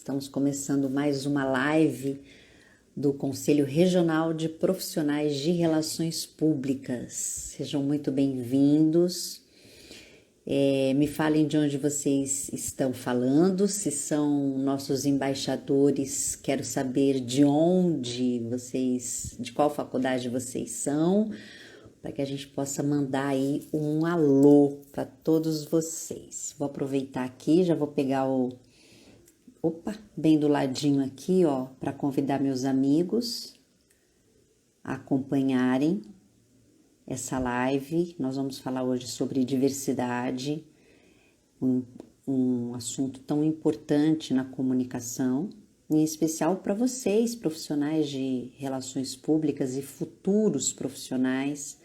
Estamos começando mais uma live do Conselho Regional de Profissionais de Relações Públicas. Sejam muito bem-vindos. Me falem de onde vocês estão falando, se são nossos embaixadores, quero saber de onde vocês, de qual faculdade vocês são, para que a gente possa mandar aí um alô para todos vocês. Vou aproveitar aqui, já vou pegar bem do ladinho aqui, ó, para convidar meus amigos a acompanharem essa live. Nós vamos falar hoje sobre diversidade, um assunto tão importante na comunicação, em especial para vocês, profissionais de relações públicas e futuros profissionais,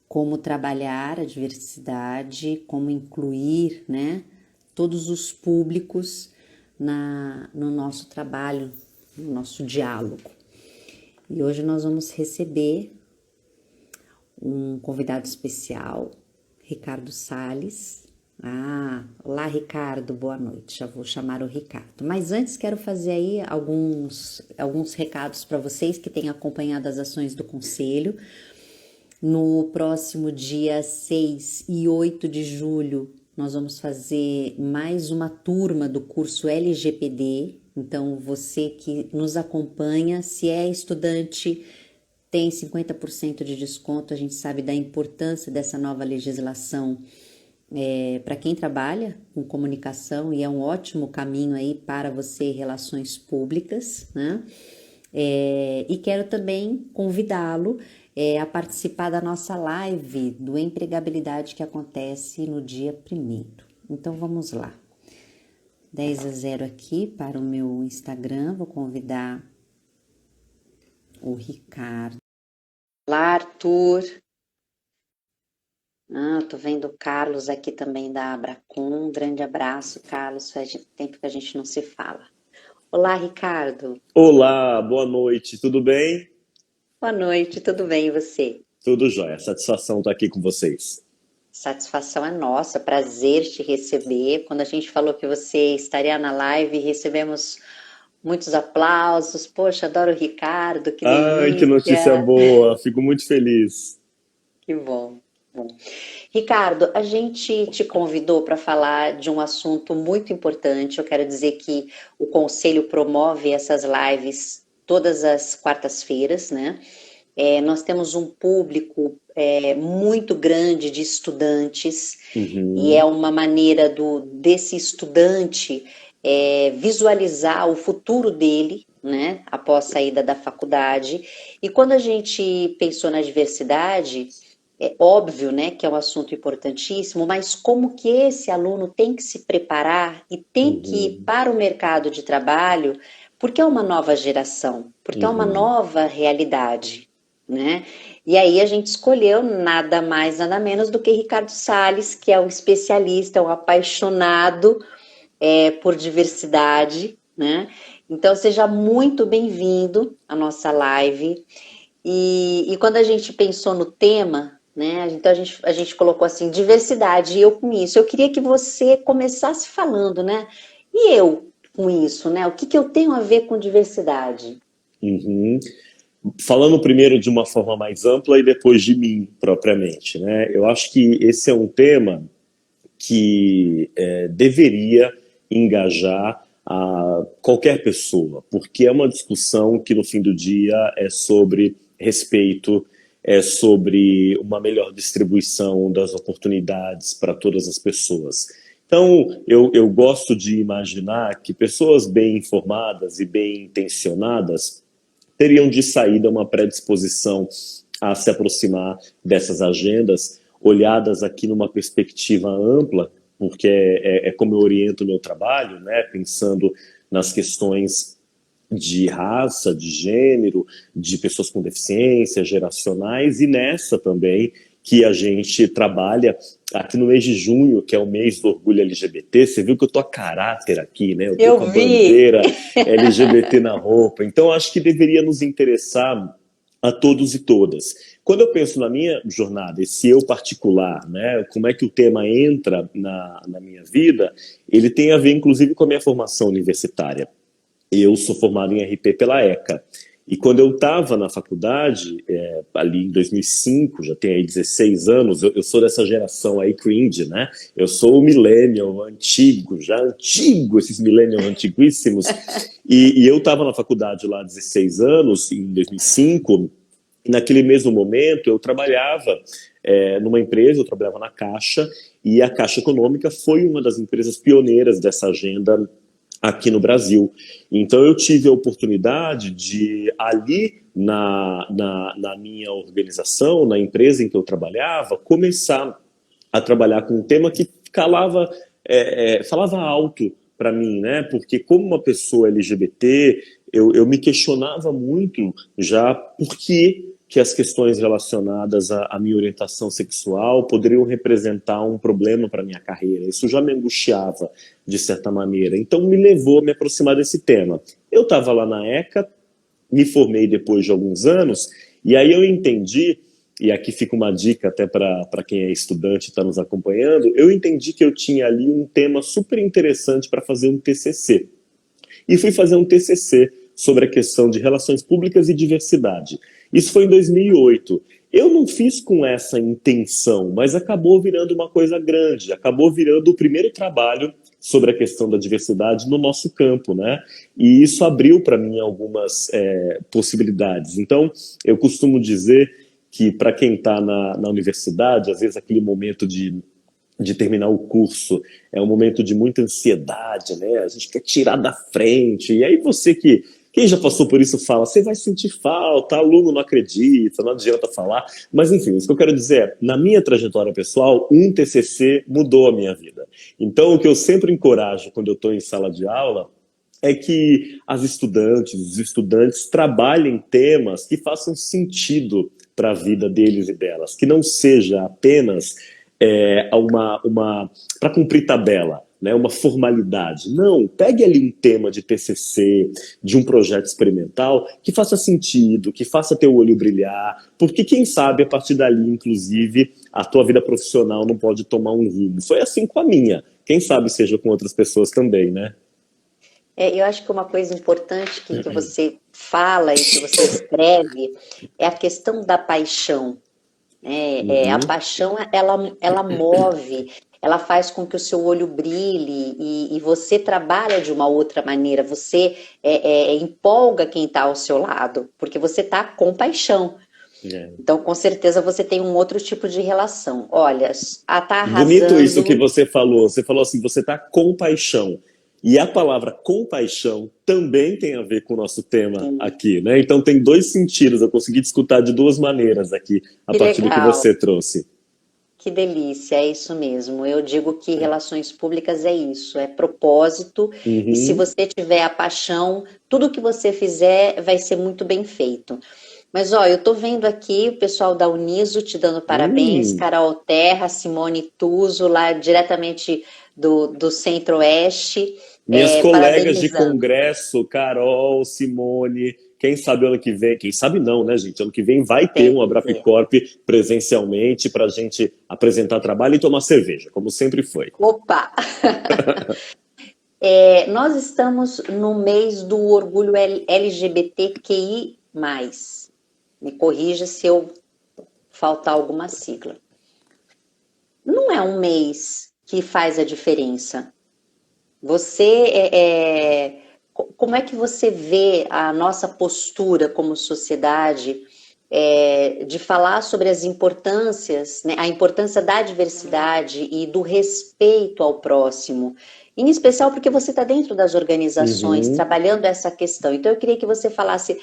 como trabalhar a diversidade, como incluir, né, todos os públicos no nosso trabalho, no nosso diálogo. E hoje nós vamos receber um convidado especial, Ricardo Salles. Olá, Ricardo, boa noite. Já vou chamar o Ricardo. Mas antes quero fazer aí alguns recados para vocês que têm acompanhado as ações do Conselho. No próximo dia 6 e 8 de julho, nós vamos fazer mais uma turma do curso LGPD. Então, você que nos acompanha, se é estudante, tem 50% de desconto. A gente sabe da importância dessa nova legislação para quem trabalha com comunicação, e é um ótimo caminho aí para você, relações públicas, né? E quero também convidá-lo a participar da nossa live do Empregabilidade que acontece no dia 1º. Então vamos lá. 10-0 aqui para o meu Instagram, vou convidar o Ricardo. Olá, Arthur. Tô vendo o Carlos aqui também da Abracom. Um grande abraço, Carlos. Faz tempo que a gente não se fala. Olá, Ricardo. Olá, boa noite, tudo bem? Boa noite, tudo bem e você? Tudo jóia, satisfação estar aqui com vocês. Satisfação é nossa, prazer te receber. Quando a gente falou que você estaria na live, recebemos muitos aplausos. Poxa, adoro o Ricardo, que delícia. Ai, que notícia boa, fico muito feliz. Que bom. Ricardo, a gente te convidou para falar de um assunto muito importante. Eu quero dizer que o Conselho promove essas lives todas as quartas-feiras, né? Nós temos um público muito grande de estudantes, e é uma maneira desse estudante visualizar o futuro dele, né, após a saída da faculdade. E quando a gente pensou na diversidade, é óbvio, né, que é um assunto importantíssimo, mas como que esse aluno tem que se preparar e tem que ir para o mercado de trabalho, porque é uma nova geração, porque é uma nova realidade, né? E aí a gente escolheu nada mais, nada menos do que Ricardo Salles, que é um especialista, um apaixonado por diversidade, né? Então seja muito bem-vindo à nossa live. E quando a gente pensou no tema, né? Então a gente colocou assim, diversidade, e eu com isso. Eu queria que você começasse falando, né? E eu com isso, né? O que eu tenho a ver com diversidade? Falando primeiro de uma forma mais ampla e depois de mim, propriamente, né? Eu acho que esse é um tema que deveria engajar a qualquer pessoa, porque é uma discussão que no fim do dia é sobre respeito, é sobre uma melhor distribuição das oportunidades para todas as pessoas. Então, eu gosto de imaginar que pessoas bem informadas e bem intencionadas teriam de saída uma predisposição a se aproximar dessas agendas, olhadas aqui numa perspectiva ampla, porque é como eu oriento o meu trabalho, né, pensando nas questões de raça, de gênero, de pessoas com deficiência, geracionais, e nessa também que a gente trabalha aqui no mês de junho, que é o mês do orgulho LGBT. Você viu que eu tô a caráter aqui, né? Eu tô com a bandeira LGBT na roupa. Então, acho que deveria nos interessar a todos e todas. Quando eu penso na minha jornada, esse eu particular, né, como é que o tema entra na minha vida, ele tem a ver, inclusive, com a minha formação universitária. Eu sou formado em RP pela ECA. E quando eu estava na faculdade, ali em 2005, já tem aí 16 anos, eu sou dessa geração aí cringe, né? Eu sou o millennial antigo, já antigo, esses millennials antiguíssimos. E eu estava na faculdade lá há 16 anos, em 2005, e naquele mesmo momento eu trabalhava numa empresa, eu trabalhava na Caixa, e a Caixa Econômica foi uma das empresas pioneiras dessa agenda aqui no Brasil. Então eu tive a oportunidade de, ali na minha organização, na empresa em que eu trabalhava, começar a trabalhar com um tema que falava alto para mim, né? Porque como uma pessoa LGBT, eu me questionava muito já por que as questões relacionadas à minha orientação sexual poderiam representar um problema para a minha carreira. Isso já me angustiava, de certa maneira. Então, me levou a me aproximar desse tema. Eu estava lá na ECA, me formei depois de alguns anos, e aí eu entendi, e aqui fica uma dica até para quem é estudante e está nos acompanhando, eu entendi que eu tinha ali um tema super interessante para fazer um TCC. E fui fazer um TCC sobre a questão de relações públicas e diversidade. Isso foi em 2008. Eu não fiz com essa intenção, mas acabou virando uma coisa grande, acabou virando o primeiro trabalho sobre a questão da diversidade no nosso campo, né? E isso abriu para mim algumas possibilidades. Então, eu costumo dizer que para quem está na universidade, às vezes aquele momento de terminar o curso é um momento de muita ansiedade, né? A gente quer tirar da frente, e aí quem já passou por isso fala, você vai sentir falta, aluno não acredita, não adianta falar. Mas, enfim, isso que eu quero dizer é, na minha trajetória pessoal, um TCC mudou a minha vida. Então, o que eu sempre encorajo quando eu estou em sala de aula é que as estudantes, os estudantes trabalhem temas que façam sentido para a vida deles e delas, que não seja apenas para cumprir tabela, né, uma formalidade. Não, pegue ali um tema de TCC, de um projeto experimental, que faça sentido, que faça teu olho brilhar, porque quem sabe a partir dali, inclusive, a tua vida profissional não pode tomar um rumo. Foi assim com a minha. Quem sabe seja com outras pessoas também, né? Eu acho que uma coisa importante que você fala e que você escreve é a questão da paixão. A paixão, ela move, ela faz com que o seu olho brilhe e você trabalha de uma outra maneira, você empolga quem está ao seu lado, porque você está com paixão. Então, com certeza, você tem um outro tipo de relação. Olha, tá arrasando... Bonito isso que você falou assim, você está com paixão. E a palavra compaixão também tem a ver com o nosso tema aqui, né? Então tem dois sentidos, eu consegui escutar de duas maneiras aqui, a partir do que você trouxe. Que delícia, é isso mesmo. Eu digo que relações públicas é isso, é propósito, e se você tiver a paixão, tudo que você fizer vai ser muito bem feito. Mas, ó, eu tô vendo aqui o pessoal da Uniso te dando parabéns, Carol Terra, Simone Tuso, lá diretamente do Centro-Oeste. Minhas colegas de congresso, Carol, Simone, quem sabe ano que vem, quem sabe não, né, gente? Ano que vem vai ter um Abrapicorp presencialmente para a gente apresentar trabalho e tomar cerveja, como sempre foi. Opa! Nós estamos no mês do orgulho LGBTQI+. Me corrija se eu faltar alguma sigla. Não é um mês que faz a diferença. Como é que você vê a nossa postura como sociedade de falar sobre as importâncias, né, a importância da diversidade e do respeito ao próximo? Em especial porque você está dentro das organizações, trabalhando essa questão. Então, eu queria que você falasse,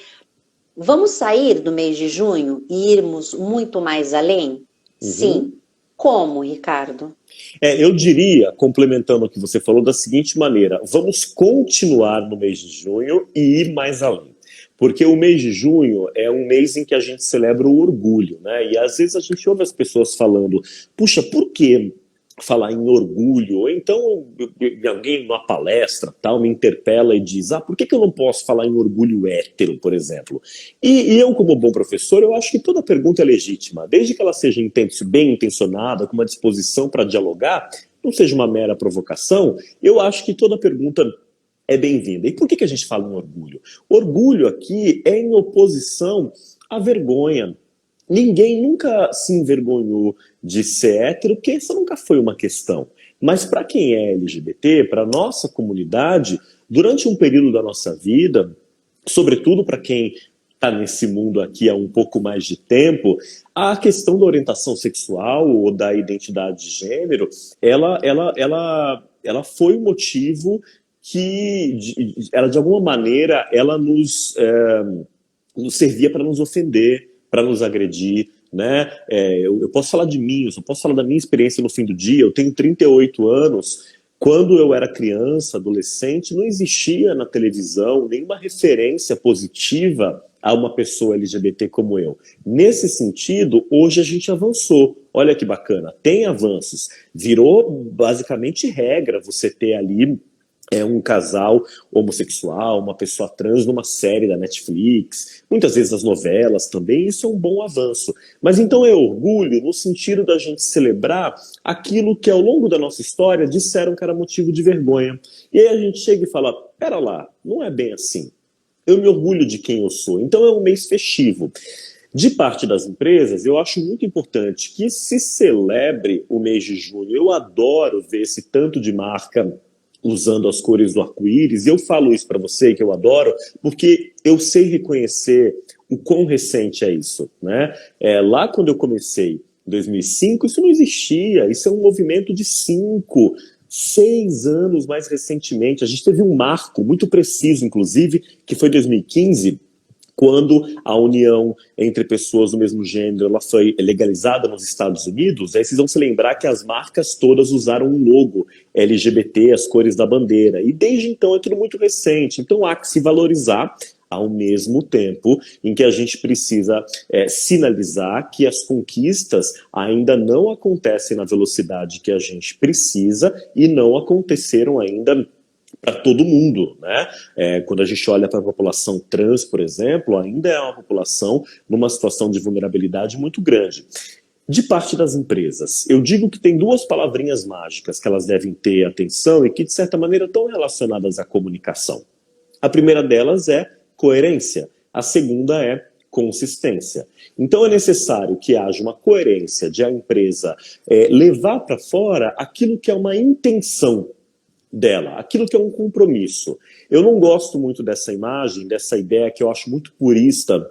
vamos sair do mês de junho e irmos muito mais além? Sim. Como, Ricardo? Eu diria, complementando o que você falou, da seguinte maneira: vamos continuar no mês de junho e ir mais além. Porque o mês de junho é um mês em que a gente celebra o orgulho, né? E às vezes a gente ouve as pessoas falando, puxa, por que falar em orgulho, ou então alguém numa palestra tal me interpela e diz, por que eu não posso falar em orgulho hétero, por exemplo? E eu, como bom professor, eu acho que toda pergunta é legítima, desde que ela seja bem intencionada, com uma disposição para dialogar, não seja uma mera provocação, eu acho que toda pergunta é bem-vinda. E por que a gente fala em orgulho? Orgulho aqui é em oposição à vergonha. Ninguém nunca se envergonhou de ser hétero, porque essa nunca foi uma questão. Mas para quem é LGBT, para a nossa comunidade, durante um período da nossa vida, sobretudo para quem está nesse mundo aqui há um pouco mais de tempo, a questão da orientação sexual ou da identidade de gênero, ela foi um motivo que, ela de alguma maneira, ela nos servia para nos ofender, para nos agredir, né? Eu posso falar de mim, eu só posso falar da minha experiência no fim do dia. Eu tenho 38 anos. Quando eu era criança, adolescente, não existia na televisão nenhuma referência positiva a uma pessoa LGBT como eu. Nesse sentido, hoje a gente avançou. Olha que bacana, tem avanços. Virou basicamente regra você ter ali um casal homossexual, uma pessoa trans numa série da Netflix, muitas vezes as novelas também, isso é um bom avanço. Mas então é orgulho no sentido da gente celebrar aquilo que ao longo da nossa história disseram que era motivo de vergonha. E aí a gente chega e fala, pera lá, não é bem assim. Eu me orgulho de quem eu sou. Então é um mês festivo. De parte das empresas, eu acho muito importante que se celebre o mês de junho. Eu adoro ver esse tanto de marca usando as cores do arco-íris, e eu falo isso para você, que eu adoro, porque eu sei reconhecer o quão recente é isso, né? Lá quando eu comecei, em 2005, isso não existia, isso é um movimento de 5, 6 anos mais recentemente. A gente teve um marco muito preciso, inclusive, que foi 2015, quando a união entre pessoas do mesmo gênero ela foi legalizada nos Estados Unidos. Aí vocês vão se lembrar que as marcas todas usaram um logo LGBT, as cores da bandeira, e desde então é tudo muito recente. Então há que se valorizar ao mesmo tempo em que a gente precisa sinalizar que as conquistas ainda não acontecem na velocidade que a gente precisa e não aconteceram ainda para todo mundo, né? Quando a gente olha para a população trans, por exemplo, ainda é uma população numa situação de vulnerabilidade muito grande. De parte das empresas, eu digo que tem duas palavrinhas mágicas que elas devem ter atenção e que, de certa maneira, estão relacionadas à comunicação. A primeira delas é coerência, a segunda é consistência. Então é necessário que haja uma coerência de a empresa levar para fora aquilo que é uma intenção dela, aquilo que é um compromisso. Eu não gosto muito dessa imagem, dessa ideia que eu acho muito purista,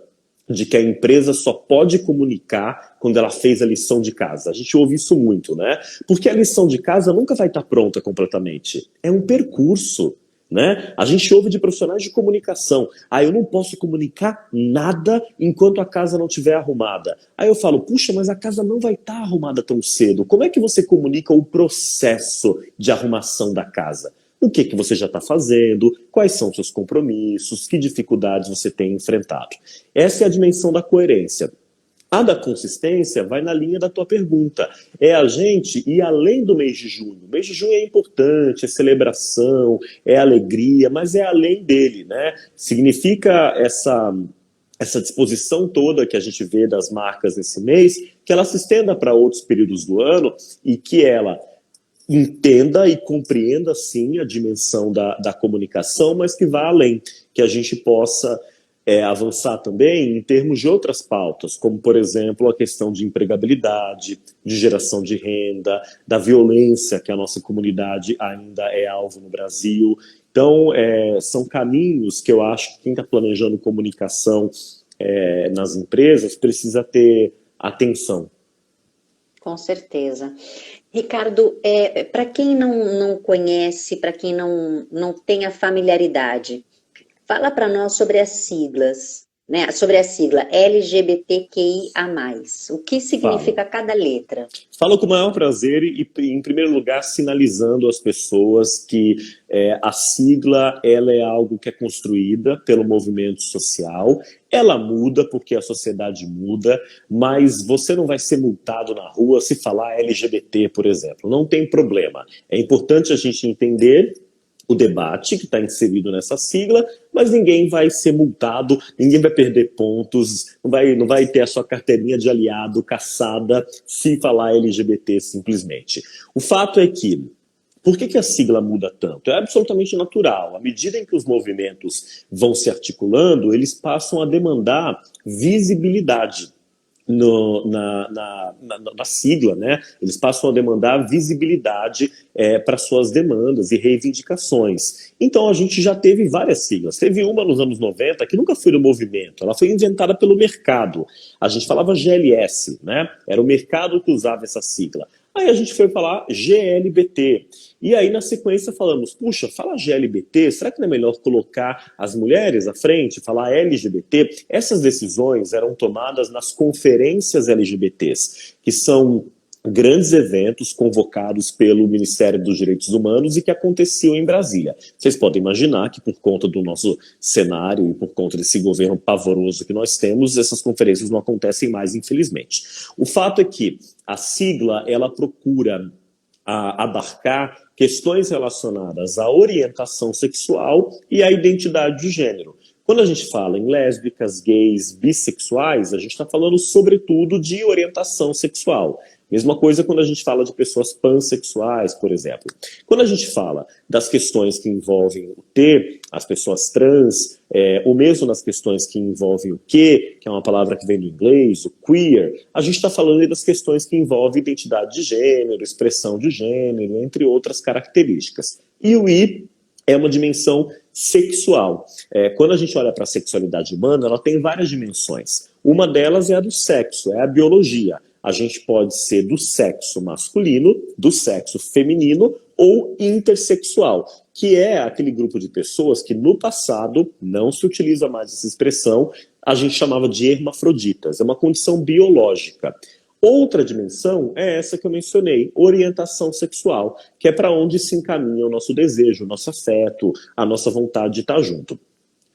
de que a empresa só pode comunicar quando ela fez a lição de casa. A gente ouve isso muito, né? Porque a lição de casa nunca vai estar pronta completamente. É um percurso, né? A gente ouve de profissionais de comunicação. Eu não posso comunicar nada enquanto a casa não estiver arrumada. Aí eu falo, puxa, mas a casa não vai estar arrumada tão cedo. Como é que você comunica o processo de arrumação da casa? O que você já está fazendo? Quais são os seus compromissos? Que dificuldades você tem enfrentado? Essa é a dimensão da coerência. A da consistência vai na linha da tua pergunta. É a gente ir além do mês de junho. O mês de junho é importante, é celebração, é alegria, mas é além dele, né? Significa essa disposição toda que a gente vê das marcas nesse mês, que ela se estenda para outros períodos do ano e que ela entenda e compreenda, sim, a dimensão da comunicação, mas que vá além, que a gente possa avançar também em termos de outras pautas, como, por exemplo, a questão de empregabilidade, de geração de renda, da violência que a nossa comunidade ainda é alvo no Brasil. Então, são caminhos que eu acho que quem está planejando comunicação nas empresas precisa ter atenção. Com certeza. Ricardo, para quem não conhece, para quem não tem a familiaridade, fala para nós sobre as siglas, né, sobre a sigla LGBTQIA+. O que Falo. significa cada letra? Falo com o maior prazer e, em primeiro lugar, sinalizando às pessoas que a sigla ela é algo que é construída pelo movimento social, ela muda porque a sociedade muda, mas você não vai ser multado na rua se falar LGBT, por exemplo. Não tem problema. É importante a gente entender o debate que está inserido nessa sigla, mas ninguém vai ser multado, ninguém vai perder pontos, não vai ter a sua carteirinha de aliado caçada se falar LGBT simplesmente. O fato é que por que a sigla muda tanto? É absolutamente natural. À medida em que os movimentos vão se articulando, eles passam a demandar visibilidade na sigla, né? Eles passam a demandar visibilidade para suas demandas e reivindicações. Então a gente já teve várias siglas. Teve uma nos anos 90 que nunca foi do movimento, ela foi inventada pelo mercado. A gente falava GLS, né? Era o mercado que usava essa sigla. Aí a gente foi falar GLBT. E aí, na sequência, falamos, puxa, fala GLBT, será que não é melhor colocar as mulheres à frente, falar LGBT? Essas decisões eram tomadas nas conferências LGBTs, que são grandes eventos convocados pelo Ministério dos Direitos Humanos e que aconteciam em Brasília. Vocês podem imaginar que por conta do nosso cenário e por conta desse governo pavoroso que nós temos, essas conferências não acontecem mais, infelizmente. O fato é que a sigla, ela procura abarcar questões relacionadas à orientação sexual e à identidade de gênero. Quando a gente fala em lésbicas, gays, bissexuais, a gente está falando sobretudo de orientação sexual. Mesma coisa quando a gente fala de pessoas pansexuais, por exemplo. Quando a gente fala das questões que envolvem o T, as pessoas trans, ou mesmo nas questões que envolvem o Q, que é uma palavra que vem do inglês, o queer, a gente está falando das questões que envolvem identidade de gênero, expressão de gênero, entre outras características. E o I é uma dimensão sexual. Quando a gente olha para a sexualidade humana, ela tem várias dimensões. Uma delas é a do sexo, é a biologia. A gente pode ser do sexo masculino, do sexo feminino ou intersexual, que é aquele grupo de pessoas que no passado, não se utiliza mais essa expressão, a gente chamava de hermafroditas. É uma condição biológica. Outra dimensão é essa que eu mencionei, orientação sexual, que é para onde se encaminha o nosso desejo, o nosso afeto, a nossa vontade de estar junto.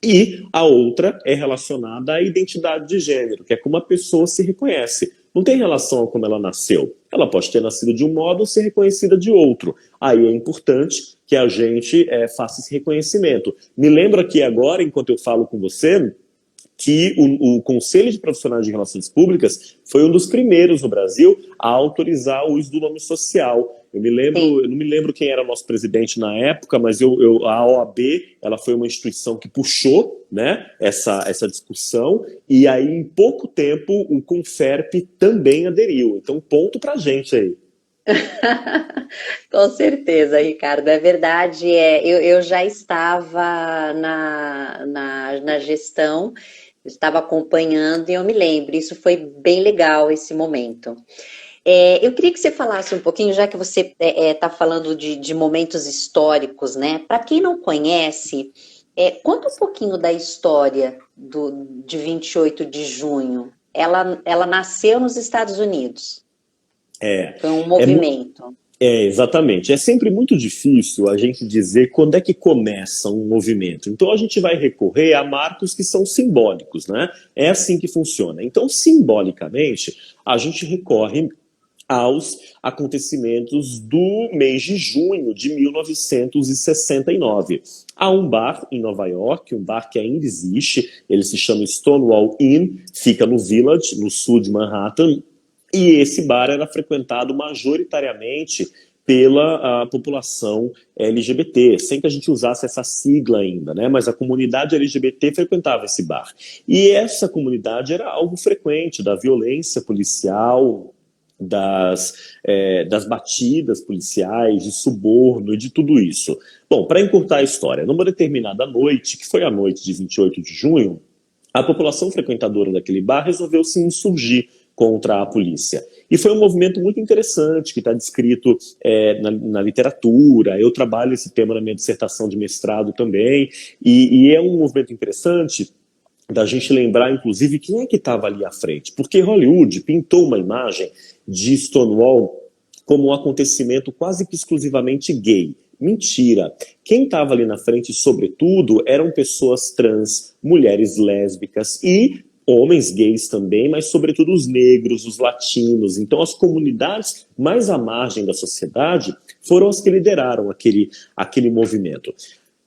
E a outra é relacionada à identidade de gênero, que é como a pessoa se reconhece. Não tem relação a como ela nasceu. Ela pode ter nascido de um modo ou ser reconhecida de outro. Aí é importante que a gente faça esse reconhecimento. Me lembro aqui agora, enquanto eu falo com você, que o Conselho de Profissionais de Relações Públicas foi um dos primeiros no Brasil a autorizar o uso do nome social. Eu não me lembro quem era o nosso presidente na época, mas a OAB ela foi uma instituição que puxou, né, essa discussão, e aí em pouco tempo o Conferp também aderiu. Então ponto pra gente aí. Com certeza, Ricardo, é verdade. Eu já estava na gestão, estava acompanhando e eu me lembro, isso foi bem legal esse momento. Eu queria que você falasse um pouquinho, já que você está falando de momentos históricos, né? Para quem não conhece, conta um pouquinho da história de 28 de junho. Ela nasceu nos Estados Unidos. Foi um movimento. Exatamente. É sempre muito difícil a gente dizer quando é que começa um movimento. Então a gente vai recorrer a marcos que são simbólicos, né? É assim que funciona. Então, simbolicamente, a gente recorre aos acontecimentos do mês de junho de 1969. Há um bar em Nova York, um bar que ainda existe, ele se chama Stonewall Inn, fica no Village, no sul de Manhattan, e esse bar era frequentado majoritariamente pela população LGBT, sem que a gente usasse essa sigla ainda, né? Mas a comunidade LGBT frequentava esse bar. E essa comunidade era algo frequente da violência policial, das batidas policiais, de suborno e de tudo isso. Bom, para encurtar a história, numa determinada noite, que foi a noite de 28 de junho, a população frequentadora daquele bar resolveu se insurgir contra a polícia. E foi um movimento muito interessante, que está descrito na literatura. Eu trabalho esse tema na minha dissertação de mestrado também, e é um movimento interessante da gente lembrar, inclusive, quem é que estava ali à frente. Porque Hollywood pintou uma imagem de Stonewall como um acontecimento quase que exclusivamente gay. Mentira. Quem estava ali na frente, sobretudo, eram pessoas trans, mulheres lésbicas e homens gays também, mas sobretudo os negros, os latinos. Então, as comunidades mais à margem da sociedade foram as que lideraram aquele movimento.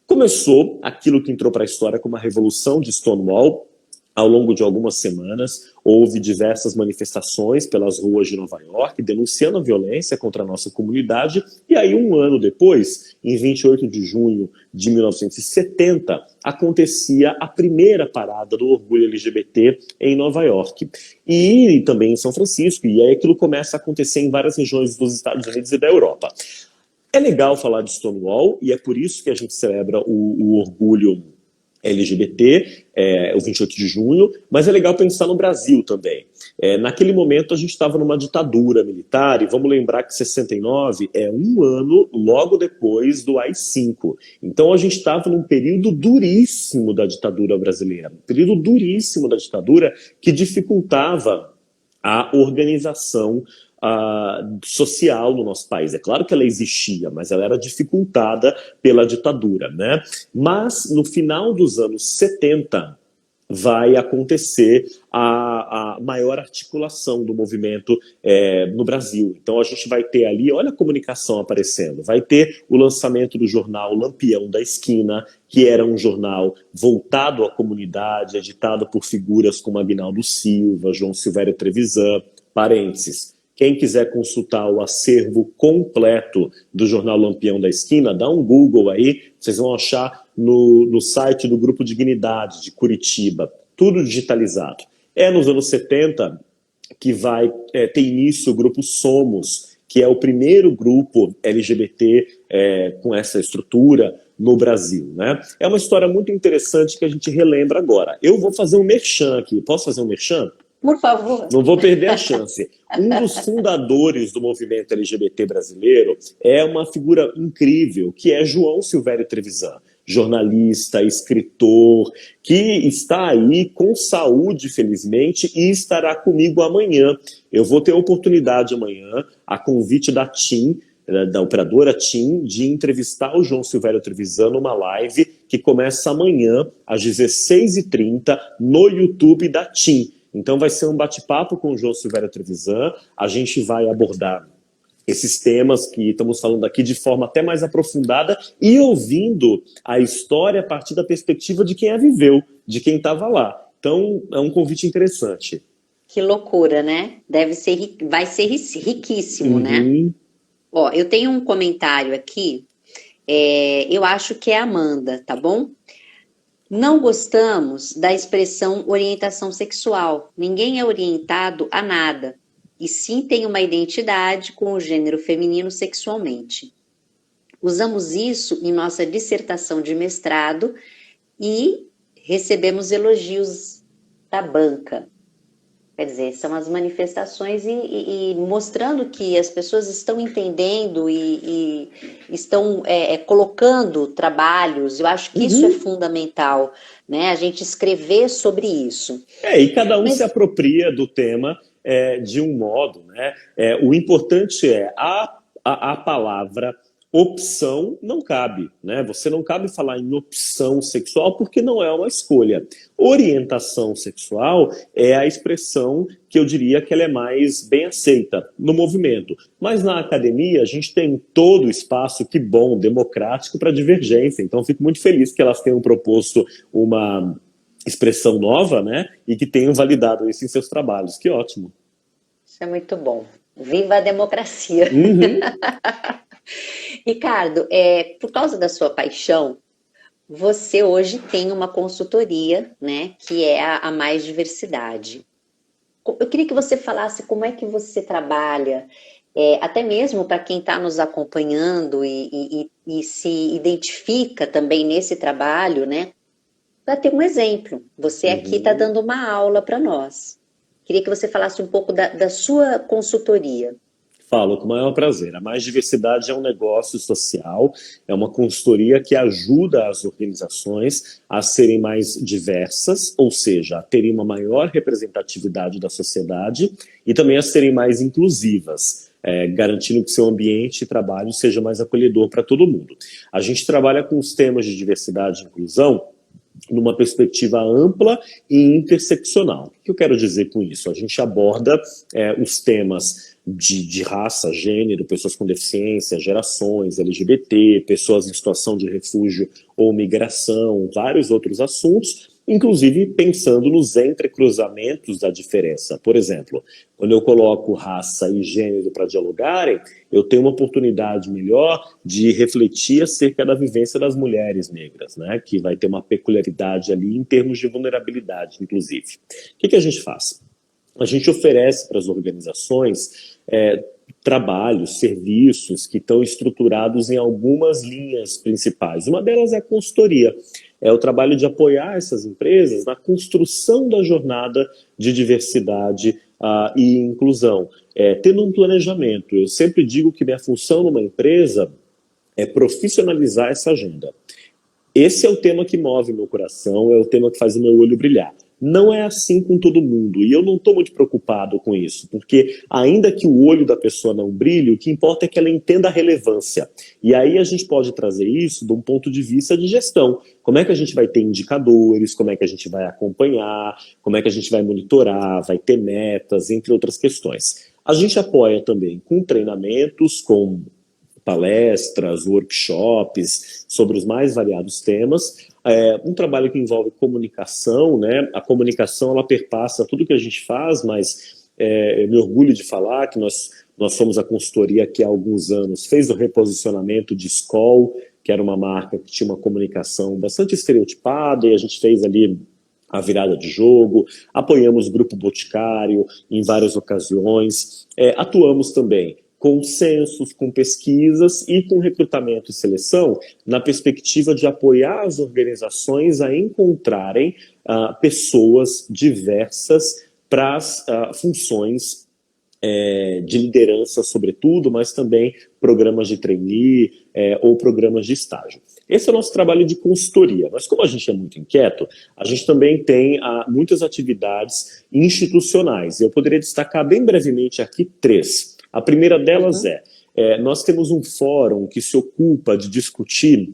Começou aquilo que entrou para a história como a Revolução de Stonewall. Ao longo de algumas semanas, houve diversas manifestações pelas ruas de Nova York, denunciando a violência contra a nossa comunidade. E aí, um ano depois, em 28 de junho de 1970, acontecia a primeira parada do orgulho LGBT em Nova York. E também em São Francisco. E aí aquilo começa a acontecer em várias regiões dos Estados Unidos e da Europa. É legal falar de Stonewall, e é por isso que a gente celebra o orgulho LGBT, o 28 de junho, mas é legal pensar no Brasil também. Naquele momento a gente estava numa ditadura militar, e vamos lembrar que 69 é um ano logo depois do AI-5. Então a gente estava num período duríssimo da ditadura brasileira, um período duríssimo da ditadura que dificultava a organização social no nosso país. É claro que ela existia, mas ela era dificultada pela ditadura, né? Mas no final dos anos 70 vai acontecer a maior articulação do movimento no Brasil. Então a gente vai ter ali, olha a comunicação aparecendo, vai ter o lançamento do jornal Lampião da Esquina, que era um jornal voltado à comunidade, editado por figuras como Aguinaldo Silva, João Silvério Trevisan, parênteses. Quem quiser consultar o acervo completo do jornal Lampião da Esquina, dá um Google aí, vocês vão achar no site do Grupo Dignidade de Curitiba, tudo digitalizado. Nos anos 70 que vai ter início o Grupo Somos, que é o primeiro grupo LGBT com essa estrutura no Brasil, né? É uma história muito interessante que a gente relembra agora. Eu vou fazer um merchan aqui. Posso fazer um merchan? Por favor. Não vou perder a chance. Um dos fundadores do movimento LGBT brasileiro é uma figura incrível, que é João Silvério Trevisan, jornalista, escritor, que está aí com saúde, felizmente, e estará comigo amanhã. Eu vou ter a oportunidade amanhã, a convite da TIM, da operadora TIM, de entrevistar o João Silvério Trevisan numa live que começa amanhã, às 16h30, no YouTube da TIM. Então vai ser um bate-papo com o João Silvério Trevisan, a gente vai abordar esses temas que estamos falando aqui de forma até mais aprofundada e ouvindo a história a partir da perspectiva de quem a viveu, de quem estava lá. Então é um convite interessante. Que loucura, né? Vai ser riquíssimo, né? Ó, eu tenho um comentário aqui, eu acho que é Amanda, tá bom? Não gostamos da expressão orientação sexual. Ninguém é orientado a nada, e sim tem uma identidade com o gênero feminino sexualmente. Usamos isso em nossa dissertação de mestrado e recebemos elogios da banca. Quer dizer, são as manifestações e mostrando que as pessoas estão entendendo e estão colocando trabalhos. Eu acho que isso é fundamental, né? A gente escrever sobre isso. E cada um se apropria do tema de um modo, né? O importante é a palavra opção não cabe, né? Você não cabe falar em opção sexual porque não é uma escolha. Orientação sexual é a expressão que eu diria que ela é mais bem aceita no movimento. Mas na academia a gente tem todo o espaço, que bom, democrático para divergência. Então fico muito feliz que elas tenham proposto uma expressão nova, né? E que tenham validado isso em seus trabalhos. Que ótimo. Isso é muito bom. Viva a democracia! Ricardo, por causa da sua paixão, você hoje tem uma consultoria, né, que é a Mais Diversidade. Eu queria que você falasse como é que você trabalha, até mesmo para quem está nos acompanhando e se identifica também nesse trabalho, né, para ter um exemplo. Você aqui está dando uma aula para nós. Queria que você falasse um pouco da sua consultoria. Falo com o maior prazer. A Mais Diversidade é um negócio social, é uma consultoria que ajuda as organizações a serem mais diversas, ou seja, a terem uma maior representatividade da sociedade e também a serem mais inclusivas, garantindo que seu ambiente de trabalho seja mais acolhedor para todo mundo. A gente trabalha com os temas de diversidade e inclusão numa perspectiva ampla e interseccional. O que eu quero dizer com isso? A gente aborda os temas de raça, gênero, pessoas com deficiência, gerações, LGBT, pessoas em situação de refúgio ou migração, vários outros assuntos, inclusive pensando nos entrecruzamentos da diferença. Por exemplo, quando eu coloco raça e gênero para dialogarem, eu tenho uma oportunidade melhor de refletir acerca da vivência das mulheres negras, né, que vai ter uma peculiaridade ali em termos de vulnerabilidade, inclusive. O que a gente faz? A gente oferece para as organizações trabalhos, serviços que estão estruturados em algumas linhas principais. Uma delas é a consultoria. É o trabalho de apoiar essas empresas na construção da jornada de diversidade e inclusão, tendo um planejamento. Eu sempre digo que minha função numa empresa é profissionalizar essa agenda. Esse é o tema que move meu coração, é o tema que faz o meu olho brilhar. Não é assim com todo mundo, e eu não estou muito preocupado com isso, porque ainda que o olho da pessoa não brilhe, o que importa é que ela entenda a relevância. E aí a gente pode trazer isso de um ponto de vista de gestão. Como é que a gente vai ter indicadores, como é que a gente vai acompanhar, como é que a gente vai monitorar, vai ter metas, entre outras questões. A gente apoia também com treinamentos, com palestras, workshops sobre os mais variados temas. Um trabalho que envolve comunicação, né? A comunicação ela perpassa tudo que a gente faz, mas eu me orgulho de falar que nós somos a consultoria que há alguns anos fez o reposicionamento de Skol, que era uma marca que tinha uma comunicação bastante estereotipada, e a gente fez ali a virada de jogo, apoiamos o Grupo Boticário em várias ocasiões, atuamos também com censos, com pesquisas e com recrutamento e seleção, na perspectiva de apoiar as organizações a encontrarem pessoas diversas para as funções de liderança, sobretudo, mas também programas de trainee ou programas de estágio. Esse é o nosso trabalho de consultoria, mas como a gente é muito inquieto, a gente também tem muitas atividades institucionais. Eu poderia destacar bem brevemente aqui 3. A primeira delas nós temos um fórum que se ocupa de discutir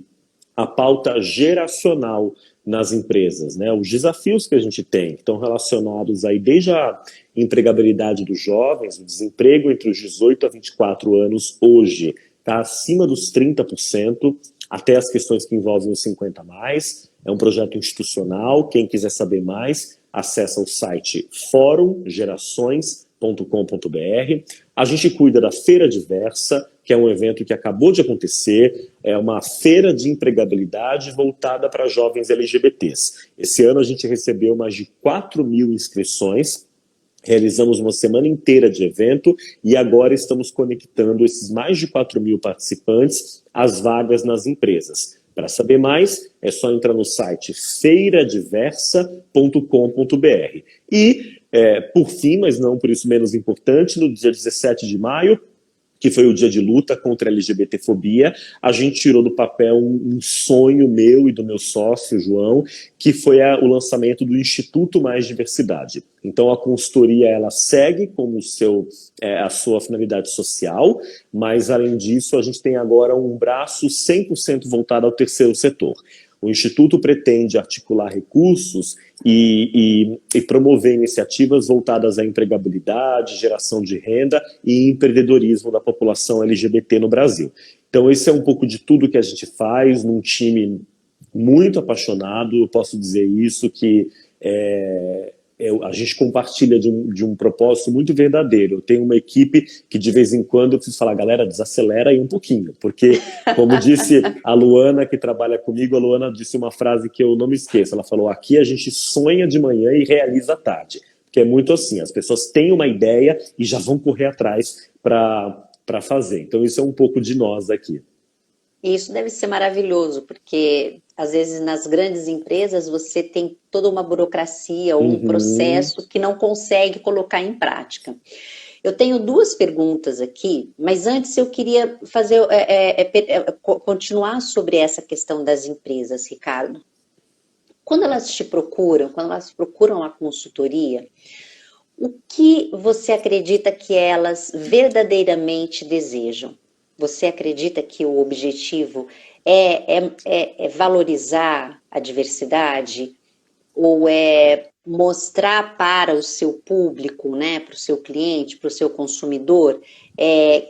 a pauta geracional nas empresas, né? Os desafios que a gente tem estão relacionados aí desde a empregabilidade dos jovens, o desemprego entre os 18 a 24 anos hoje está acima dos 30%, até as questões que envolvem os 50 a mais. É um projeto institucional, quem quiser saber mais, acessa o site forumgerações.com.br. A gente cuida da Feira Diversa, que é um evento que acabou de acontecer, é uma feira de empregabilidade voltada para jovens LGBTs. Esse ano a gente recebeu mais de 4.000 inscrições, realizamos uma semana inteira de evento e agora estamos conectando esses mais de 4.000 participantes às vagas nas empresas. Para saber mais, é só entrar no site feiradiversa.com.br. E, por fim, mas não por isso menos importante, no dia 17 de maio, que foi o dia de luta contra a LGBTfobia, a gente tirou do papel um sonho meu e do meu sócio, João, que foi o lançamento do Instituto Mais Diversidade. Então a consultoria ela segue como a sua finalidade social, mas além disso a gente tem agora um braço 100% voltado ao terceiro setor. O Instituto pretende articular recursos e promover iniciativas voltadas à empregabilidade, geração de renda e empreendedorismo da população LGBT no Brasil. Então esse é um pouco de tudo que a gente faz num time muito apaixonado, eu posso dizer isso, que a gente compartilha de um propósito muito verdadeiro. Eu tenho uma equipe que de vez em quando eu preciso falar, galera, desacelera aí um pouquinho, porque como disse a Luana que trabalha comigo, a Luana disse uma frase que eu não me esqueço, ela falou, aqui a gente sonha de manhã e realiza à tarde, porque é muito assim, as pessoas têm uma ideia e já vão correr atrás para fazer. Então isso é um pouco de nós aqui. E isso deve ser maravilhoso, porque às vezes nas grandes empresas você tem toda uma burocracia ou um processo que não consegue colocar em prática. Eu tenho duas perguntas aqui, mas antes eu queria fazer continuar sobre essa questão das empresas, Ricardo. Quando elas procuram a consultoria, o que você acredita que elas verdadeiramente desejam? Você acredita que o objetivo é valorizar a diversidade? Ou é mostrar para o seu público, né, para o seu cliente, para o seu consumidor,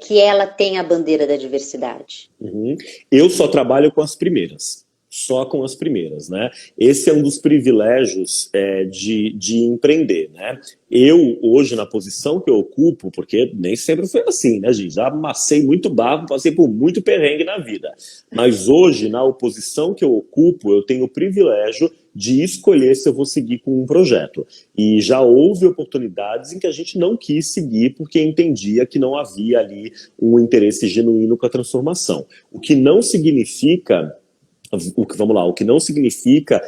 que ela tem a bandeira da diversidade? Uhum. Eu só trabalho com as primeiras. Só com as primeiras, né? Esse é um dos privilégios de empreender, né? Eu, hoje, na posição que eu ocupo, porque nem sempre foi assim, né, gente? Já amassei muito barro, passei por muito perrengue na vida. Mas hoje, na posição que eu ocupo, eu tenho o privilégio de escolher se eu vou seguir com um projeto. E já houve oportunidades em que a gente não quis seguir porque entendia que não havia ali um interesse genuíno com a transformação. O que não significa... O que não significa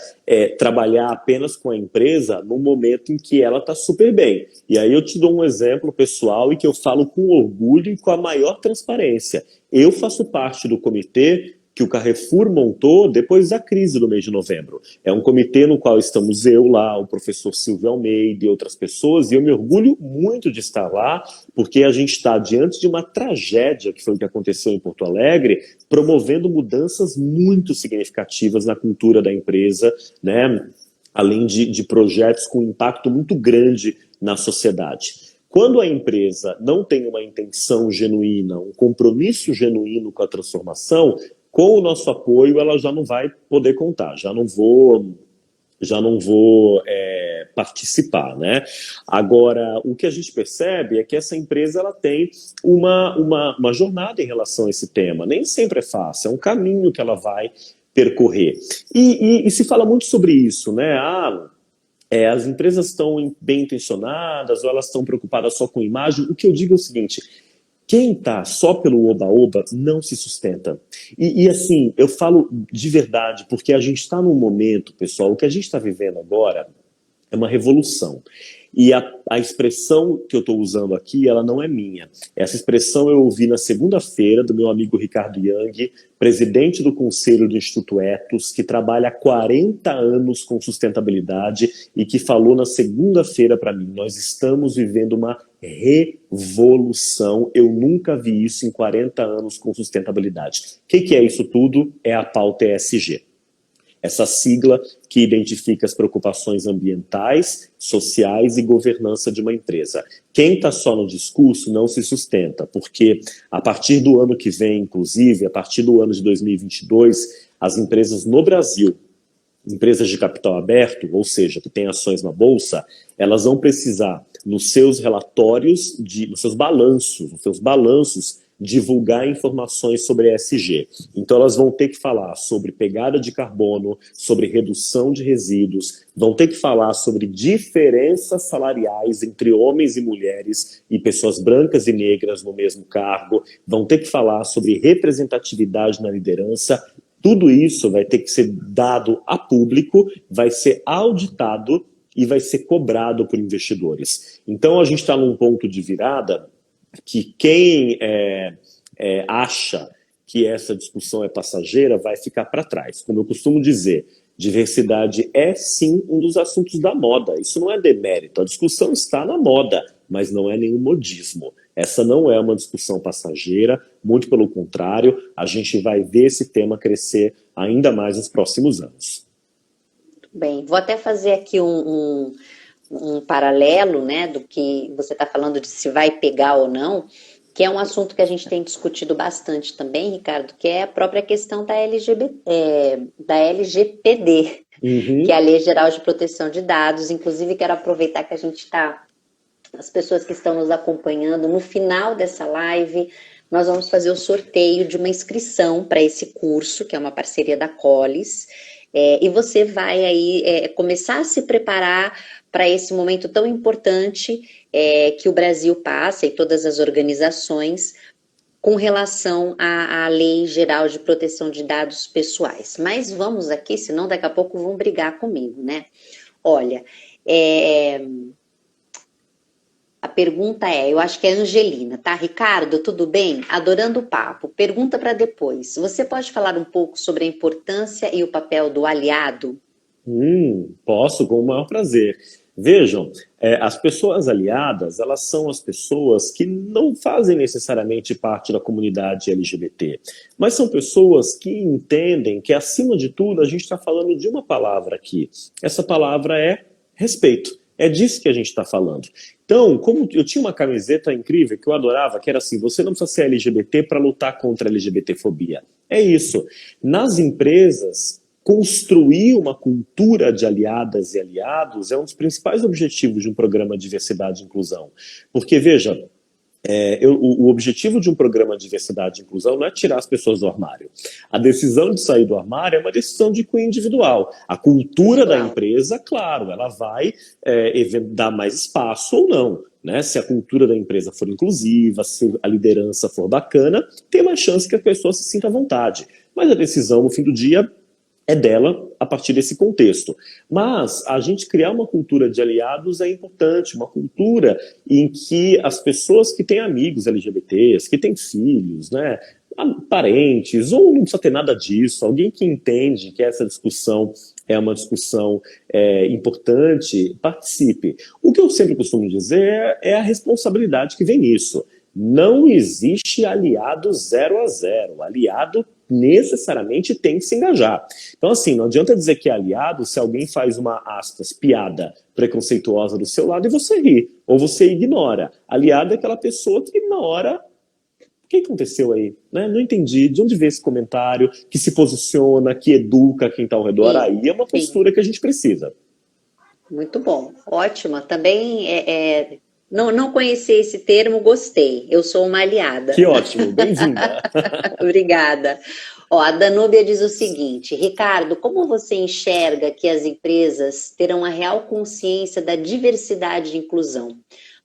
trabalhar apenas com a empresa no momento em que ela está super bem. E aí eu te dou um exemplo pessoal e que eu falo com orgulho e com a maior transparência. Eu faço parte do comitê que o Carrefour montou depois da crise do mês de novembro. É um comitê no qual estamos eu lá, o professor Silvio Almeida e outras pessoas, e eu me orgulho muito de estar lá, porque a gente está diante de uma tragédia, que foi o que aconteceu em Porto Alegre, promovendo mudanças muito significativas na cultura da empresa, né? Além de projetos com impacto muito grande na sociedade. Quando a empresa não tem uma intenção genuína, um compromisso genuíno com a transformação, com o nosso apoio ela já não vai poder contar, já não vou participar, né? Agora, o que a gente percebe é que essa empresa ela tem uma jornada em relação a esse tema. Nem sempre é fácil, é um caminho que ela vai percorrer. E se fala muito sobre isso, né? As empresas estão bem intencionadas ou elas estão preocupadas só com imagem. O que eu digo é o seguinte: quem está só pelo oba-oba não se sustenta. E assim, eu falo de verdade, porque a gente está num momento, pessoal, o que a gente está vivendo agora é uma revolução. E a expressão que eu estou usando aqui, ela não é minha. Essa expressão eu ouvi na segunda-feira do meu amigo Ricardo Young, presidente do Conselho do Instituto Ethos, que trabalha há 40 anos com sustentabilidade e que falou na segunda-feira para mim: nós estamos vivendo uma revolução. Eu nunca vi isso em 40 anos com sustentabilidade. O que é isso tudo? É a pauta ESG. Essa sigla que identifica as preocupações ambientais, sociais e governança de uma empresa. Quem está só no discurso não se sustenta, porque a partir do ano que vem, inclusive, a partir do ano de 2022, as empresas no Brasil, empresas de capital aberto, ou seja, que têm ações na bolsa, elas vão precisar, nos seus relatórios, nos seus balanços, divulgar informações sobre ESG. Então elas vão ter que falar sobre pegada de carbono, sobre redução de resíduos, vão ter que falar sobre diferenças salariais entre homens e mulheres e pessoas brancas e negras no mesmo cargo, vão ter que falar sobre representatividade na liderança. Tudo isso vai ter que ser dado a público, vai ser auditado e vai ser cobrado por investidores. Então a gente está num ponto de virada que quem acha que essa discussão é passageira vai ficar para trás. Como eu costumo dizer, diversidade é sim um dos assuntos da moda. Isso não é demérito, a discussão está na moda, mas não é nenhum modismo. Essa não é uma discussão passageira, muito pelo contrário, a gente vai ver esse tema crescer ainda mais nos próximos anos. Bem, vou até fazer aqui um paralelo, né, do que você está falando de se vai pegar ou não, que é um assunto que a gente tem discutido bastante também, Ricardo, que é a própria questão da LGPD, que é a Lei Geral de Proteção de Dados. Inclusive, quero aproveitar que a gente está, as pessoas que estão nos acompanhando, no final dessa live, nós vamos fazer o sorteio de uma inscrição para esse curso, que é uma parceria da Colis, e você vai aí começar a se preparar para esse momento tão importante que o Brasil passa e todas as organizações com relação à Lei Geral de Proteção de Dados Pessoais. Mas vamos aqui, senão daqui a pouco vão brigar comigo, né? Olha, A pergunta é, eu acho que é Angelina, tá? Ricardo, tudo bem? Adorando o papo. Pergunta para depois. Você pode falar um pouco sobre a importância e o papel do aliado? Posso, com o maior prazer. Vejam, as pessoas aliadas, elas são as pessoas que não fazem necessariamente parte da comunidade LGBT, mas são pessoas que entendem que, acima de tudo, a gente está falando de uma palavra aqui. Essa palavra é respeito. É disso que a gente está falando. Então, como eu tinha uma camiseta incrível que eu adorava, que era assim: você não precisa ser LGBT para lutar contra a LGBTfobia. É isso. Nas empresas, construir uma cultura de aliadas e aliados é um dos principais objetivos de um programa de diversidade e inclusão. Porque, veja, o objetivo de um programa de diversidade e inclusão não é tirar as pessoas do armário. A decisão de sair do armário é uma decisão de cunho individual. A cultura da empresa, claro, ela vai dar mais espaço ou não. Né? Se a cultura da empresa for inclusiva, se a liderança for bacana, tem mais chance que a pessoa se sinta à vontade. Mas a decisão, no fim do dia, é dela a partir desse contexto. Mas a gente criar uma cultura de aliados é importante, uma cultura em que as pessoas que têm amigos LGBTs, que têm filhos, né, parentes, ou não precisa ter nada disso, alguém que entende que essa discussão é uma discussão importante, participe. O que eu sempre costumo dizer é a responsabilidade que vem nisso. Não existe aliado 0-0. Aliado necessariamente tem que se engajar. Então, assim, não adianta dizer que é aliado se alguém faz uma, aspas, piada preconceituosa do seu lado e você ri, ou você ignora. Aliado é aquela pessoa que na hora... O que aconteceu aí? Né? Não entendi. De onde veio esse comentário? Que se posiciona, que educa quem está ao redor. Aí é uma postura que a gente precisa. Muito bom. Ótima. Também não conheci esse termo, gostei. Eu sou uma aliada. Que ótimo. Bem-vinda. Obrigada. Ó, a Danúbia diz o seguinte: Ricardo, como você enxerga que as empresas terão a real consciência da diversidade e inclusão?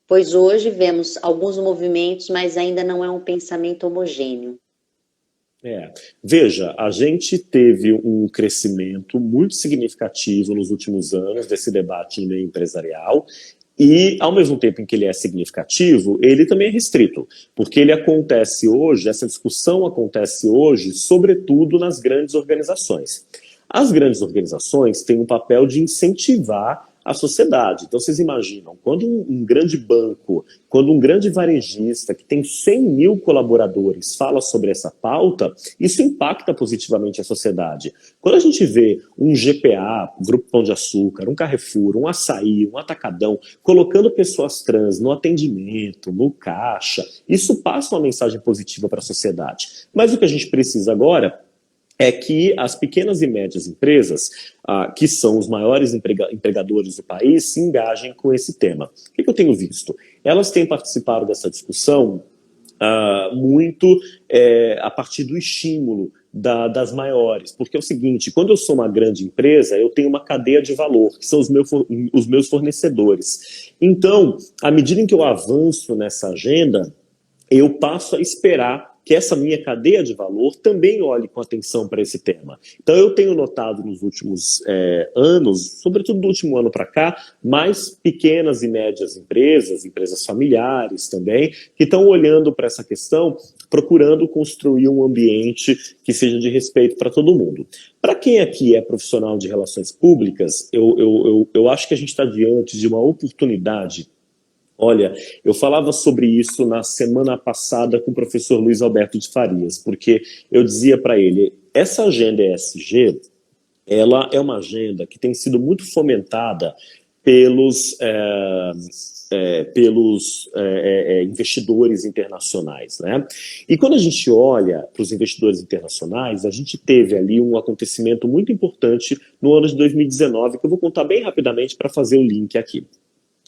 Pois hoje vemos alguns movimentos, mas ainda não é um pensamento homogêneo. Veja, a gente teve um crescimento muito significativo nos últimos anos desse debate no meio empresarial e, ao mesmo tempo em que ele é significativo, ele também é restrito, porque ele acontece hoje, essa discussão acontece hoje, sobretudo nas grandes organizações. As grandes organizações têm um papel de incentivar a sociedade. Então, vocês imaginam, quando um grande banco, quando um grande varejista que tem 100 mil colaboradores fala sobre essa pauta, isso impacta positivamente a sociedade. Quando a gente vê um GPA, Grupo Pão de Açúcar, um Carrefour, um Açaí, um Atacadão, colocando pessoas trans no atendimento, no caixa, isso passa uma mensagem positiva para a sociedade. Mas o que a gente precisa agora é que as pequenas e médias empresas, que são os maiores empregadores do país, se engajem com esse tema. O que eu tenho visto? Elas têm participado dessa discussão muito a partir do estímulo das maiores, porque é o seguinte: quando eu sou uma grande empresa, eu tenho uma cadeia de valor, que são os meus fornecedores. Então, à medida em que eu avanço nessa agenda, eu passo a esperar que essa minha cadeia de valor também olhe com atenção para esse tema. Então, eu tenho notado nos últimos anos, sobretudo do último ano para cá, mais pequenas e médias empresas familiares também, que estão olhando para essa questão, procurando construir um ambiente que seja de respeito para todo mundo. Para quem aqui é profissional de relações públicas, eu acho que a gente está diante de uma oportunidade. Olha, eu falava sobre isso na semana passada com o professor Luiz Alberto de Farias, porque eu dizia para ele, essa agenda ESG, ela é uma agenda que tem sido muito fomentada pelos investidores internacionais, né? E quando a gente olha para os investidores internacionais, a gente teve ali um acontecimento muito importante no ano de 2019, que eu vou contar bem rapidamente para fazer o link aqui.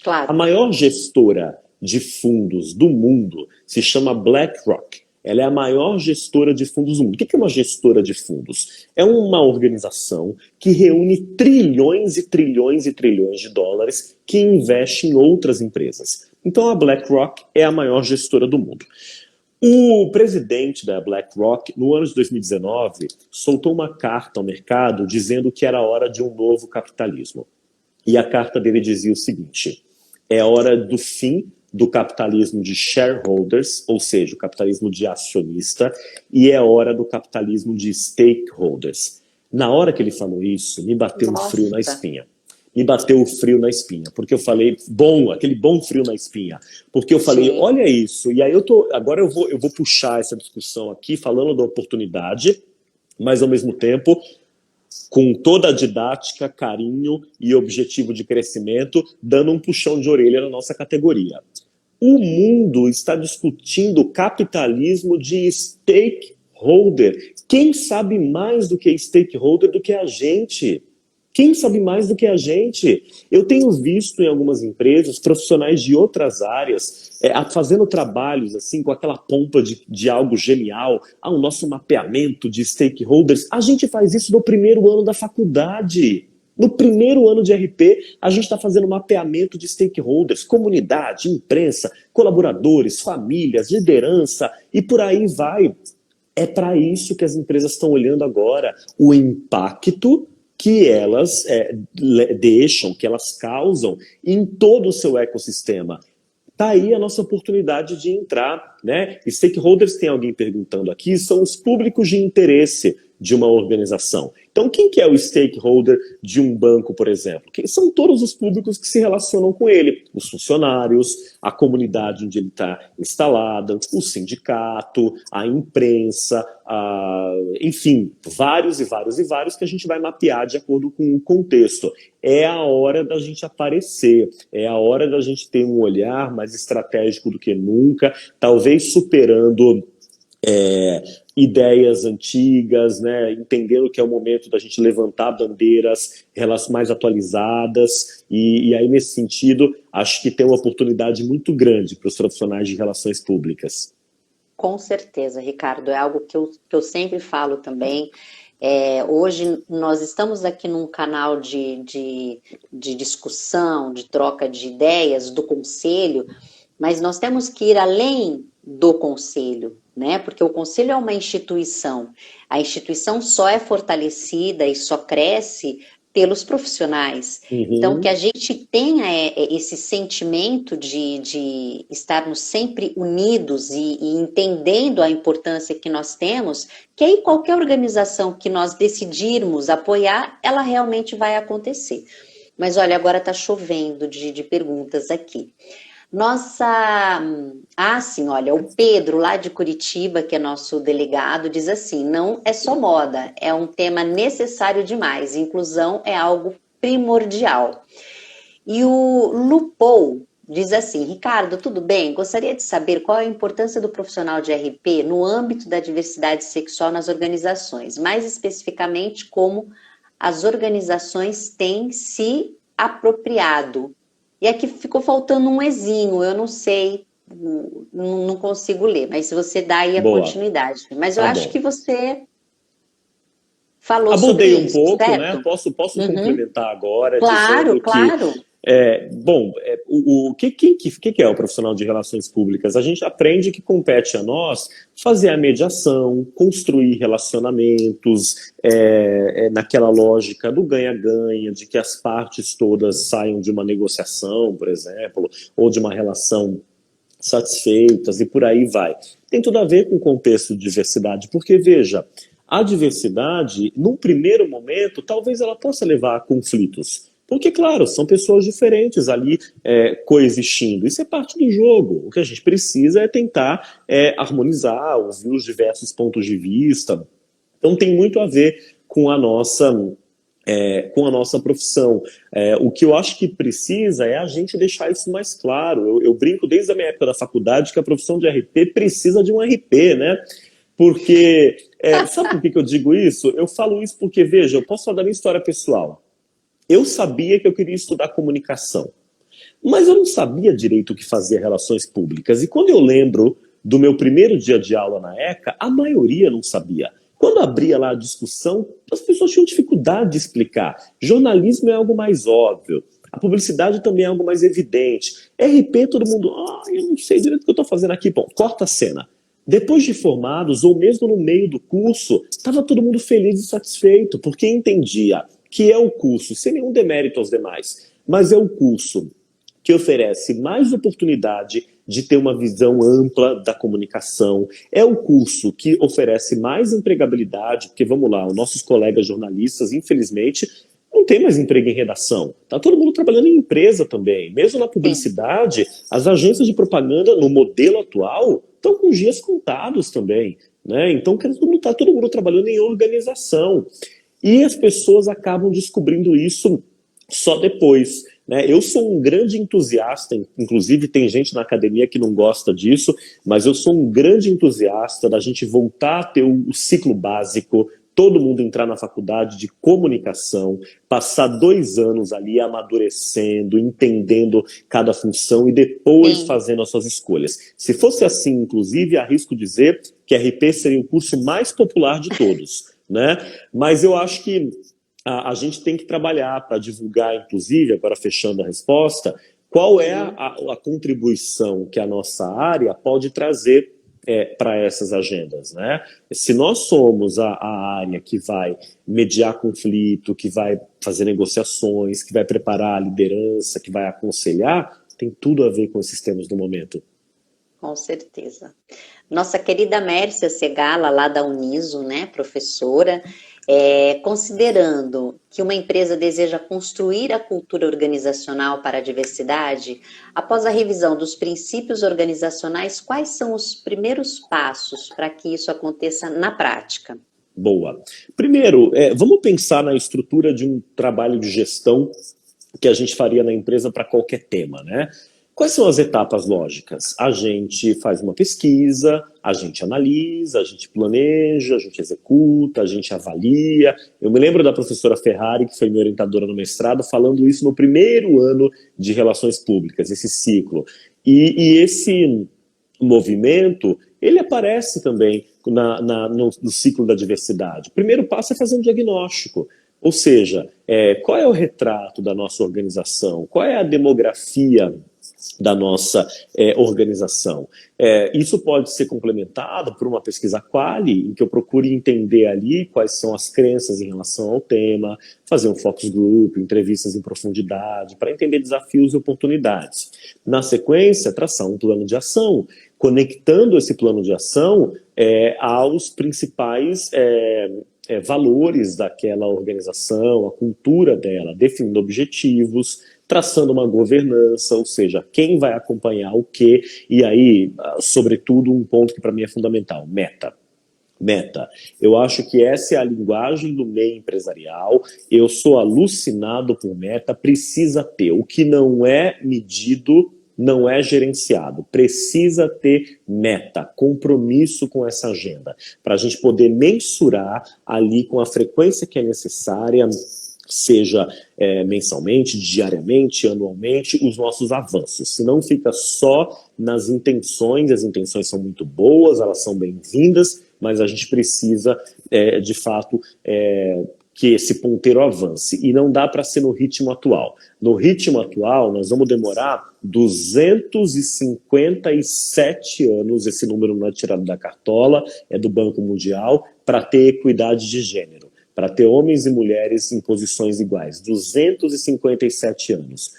Claro. A maior gestora de fundos do mundo se chama BlackRock. Ela é a maior gestora de fundos do mundo. O que é uma gestora de fundos? É uma organização que reúne trilhões e trilhões e trilhões de dólares que investe em outras empresas. Então a BlackRock é a maior gestora do mundo. O presidente da BlackRock, no ano de 2019, soltou uma carta ao mercado dizendo que era hora de um novo capitalismo. E a carta dele dizia o seguinte: é hora do fim do capitalismo de shareholders, ou seja, o capitalismo de acionista, e é hora do capitalismo de stakeholders. Na hora que ele falou isso, me bateu um frio na espinha. Me bateu o frio na espinha, porque eu falei, aquele bom frio na espinha, porque eu falei, Sim. olha isso, e aí agora eu vou puxar essa discussão aqui, falando da oportunidade, mas ao mesmo tempo, com toda a didática, carinho e objetivo de crescimento, dando um puxão de orelha na nossa categoria. O mundo está discutindo capitalismo de stakeholder. Quem sabe mais do que stakeholder do que a gente? Quem sabe mais do que a gente? Eu tenho visto em algumas empresas profissionais de outras áreas fazendo trabalhos assim com aquela pompa de algo genial, o nosso mapeamento de stakeholders. A gente faz isso no primeiro ano da faculdade. No primeiro ano de RP, a gente está fazendo mapeamento de stakeholders, comunidade, imprensa, colaboradores, famílias, liderança e por aí vai. É para isso que as empresas estão olhando agora, o impacto que elas deixam, que elas causam em todo o seu ecossistema. Está aí a nossa oportunidade de entrar, né? Stakeholders, tem alguém perguntando aqui, são os públicos de interesse de uma organização. Então, quem que é o stakeholder de um banco, por exemplo? Quem são todos os públicos que se relacionam com ele? Os funcionários, a comunidade onde ele está instalada, o sindicato, a imprensa, enfim, vários e vários e vários que a gente vai mapear de acordo com o contexto. É a hora da gente aparecer, é a hora da gente ter um olhar mais estratégico do que nunca, talvez superando ideias antigas, né? Entendendo que é o momento da gente levantar bandeiras mais atualizadas e aí, nesse sentido, acho que tem uma oportunidade muito grande para os profissionais de relações públicas. Com certeza, Ricardo, é algo que eu sempre falo também. Hoje nós estamos aqui num canal de discussão, de troca de ideias do conselho, mas nós temos que ir além do conselho, né? Porque o conselho é uma instituição. A instituição só é fortalecida e só cresce pelos profissionais. Então, que a gente tenha esse sentimento de estarmos sempre unidos e entendendo a importância que nós temos, que aí qualquer organização que nós decidirmos apoiar, ela realmente vai acontecer. Mas olha, agora está chovendo de perguntas aqui. Sim, olha, o Pedro, lá de Curitiba, que é nosso delegado, diz assim, não é só moda, é um tema necessário demais, inclusão é algo primordial. E o Lupou diz assim, Ricardo, tudo bem? Gostaria de saber qual é a importância do profissional de RP no âmbito da diversidade sexual nas organizações, mais especificamente como as organizações têm se apropriado. E aqui ficou faltando um ezinho, eu não sei, não consigo ler, mas se você dá aí a continuidade. Mas eu acho que você falou sobre isso, pouco, certo? né? Posso complementar agora, claro, dizendo que... o que é o profissional de relações públicas? A gente aprende que compete a nós fazer a mediação, construir relacionamentos, naquela lógica do ganha-ganha, de que as partes todas saiam de uma negociação, por exemplo, ou de uma relação satisfeitas e por aí vai. Tem tudo a ver com o contexto de diversidade, porque, veja, a diversidade, num primeiro momento, talvez ela possa levar a conflitos. Porque, claro, são pessoas diferentes ali coexistindo. Isso é parte do jogo. O que a gente precisa é tentar harmonizar, ouvir os diversos pontos de vista. Então tem muito a ver com a nossa profissão. O que eu acho que precisa é a gente deixar isso mais claro. Eu brinco desde a minha época da faculdade que a profissão de RP precisa de um RP, né? Porque, sabe por que eu digo isso? Eu falo isso porque, veja, eu posso falar da minha história pessoal. Eu sabia que eu queria estudar comunicação, mas eu não sabia direito o que fazia relações públicas. E quando eu lembro do meu primeiro dia de aula na ECA, a maioria não sabia. Quando abria lá a discussão, as pessoas tinham dificuldade de explicar. Jornalismo é algo mais óbvio. A publicidade também é algo mais evidente. RP, todo mundo, eu não sei direito o que eu estou fazendo aqui. Bom, corta a cena. Depois de formados, ou mesmo no meio do curso, estava todo mundo feliz e satisfeito, porque entendia que é o curso, sem nenhum demérito aos demais, mas é o curso que oferece mais oportunidade de ter uma visão ampla da comunicação. É o curso que oferece mais empregabilidade, porque, vamos lá, os nossos colegas jornalistas, infelizmente, não tem mais emprego em redação. Está todo mundo trabalhando em empresa também. Mesmo na publicidade, as agências de propaganda, no modelo atual, estão com dias contados também. Né? Então, está todo mundo trabalhando em organização. E as pessoas acabam descobrindo isso só depois. Né? Eu sou um grande entusiasta, inclusive tem gente na academia que não gosta disso, mas eu sou um grande entusiasta da gente voltar a ter o ciclo básico, todo mundo entrar na faculdade de comunicação, passar 2 anos ali amadurecendo, entendendo cada função e depois fazendo as suas escolhas. Se fosse assim, inclusive, arrisco dizer que RP seria o curso mais popular de todos. Né? Mas eu acho que a gente tem que trabalhar para divulgar, inclusive, agora fechando a resposta, qual é a contribuição que a nossa área pode trazer para essas agendas, né? Se nós somos a área que vai mediar conflito, que vai fazer negociações, que vai preparar a liderança, que vai aconselhar, tem tudo a ver com esses temas do momento. Com certeza. Nossa querida Mércia Segala, lá da Uniso, né, professora, considerando que uma empresa deseja construir a cultura organizacional para a diversidade, após a revisão dos princípios organizacionais, quais são os primeiros passos para que isso aconteça na prática? Boa. Primeiro, vamos pensar na estrutura de um trabalho de gestão que a gente faria na empresa para qualquer tema, né? Quais são as etapas lógicas? A gente faz uma pesquisa, a gente analisa, a gente planeja, a gente executa, a gente avalia. Eu me lembro da professora Ferrari, que foi minha orientadora no mestrado, falando isso no primeiro ano de Relações Públicas, esse ciclo. E esse movimento, ele aparece também no ciclo da diversidade. O primeiro passo é fazer um diagnóstico. Ou seja, qual é o retrato da nossa organização? Qual é a demografia da nossa organização? Isso pode ser complementado por uma pesquisa quali, em que eu procure entender ali quais são as crenças em relação ao tema, fazer um focus group, entrevistas em profundidade, para entender desafios e oportunidades. Na sequência, traçar um plano de ação, conectando esse plano de ação aos principais valores daquela organização, a cultura dela, definindo objetivos, traçando uma governança, ou seja, quem vai acompanhar o quê, e aí, sobretudo, um ponto que para mim é fundamental, meta. Meta. Eu acho que essa é a linguagem do meio empresarial, eu sou alucinado por meta, precisa ter. O que não é medido não é gerenciado, precisa ter meta, compromisso com essa agenda, para a gente poder mensurar ali com a frequência que é necessária, seja mensalmente, diariamente, anualmente, os nossos avanços. Senão fica só nas intenções, as intenções são muito boas, elas são bem-vindas, mas a gente precisa, de fato, que esse ponteiro avance. E não dá para ser no ritmo atual. No ritmo atual, nós vamos demorar 257 anos, esse número não é tirado da cartola, é do Banco Mundial, para ter equidade de gênero, para ter homens e mulheres em posições iguais. 257 anos.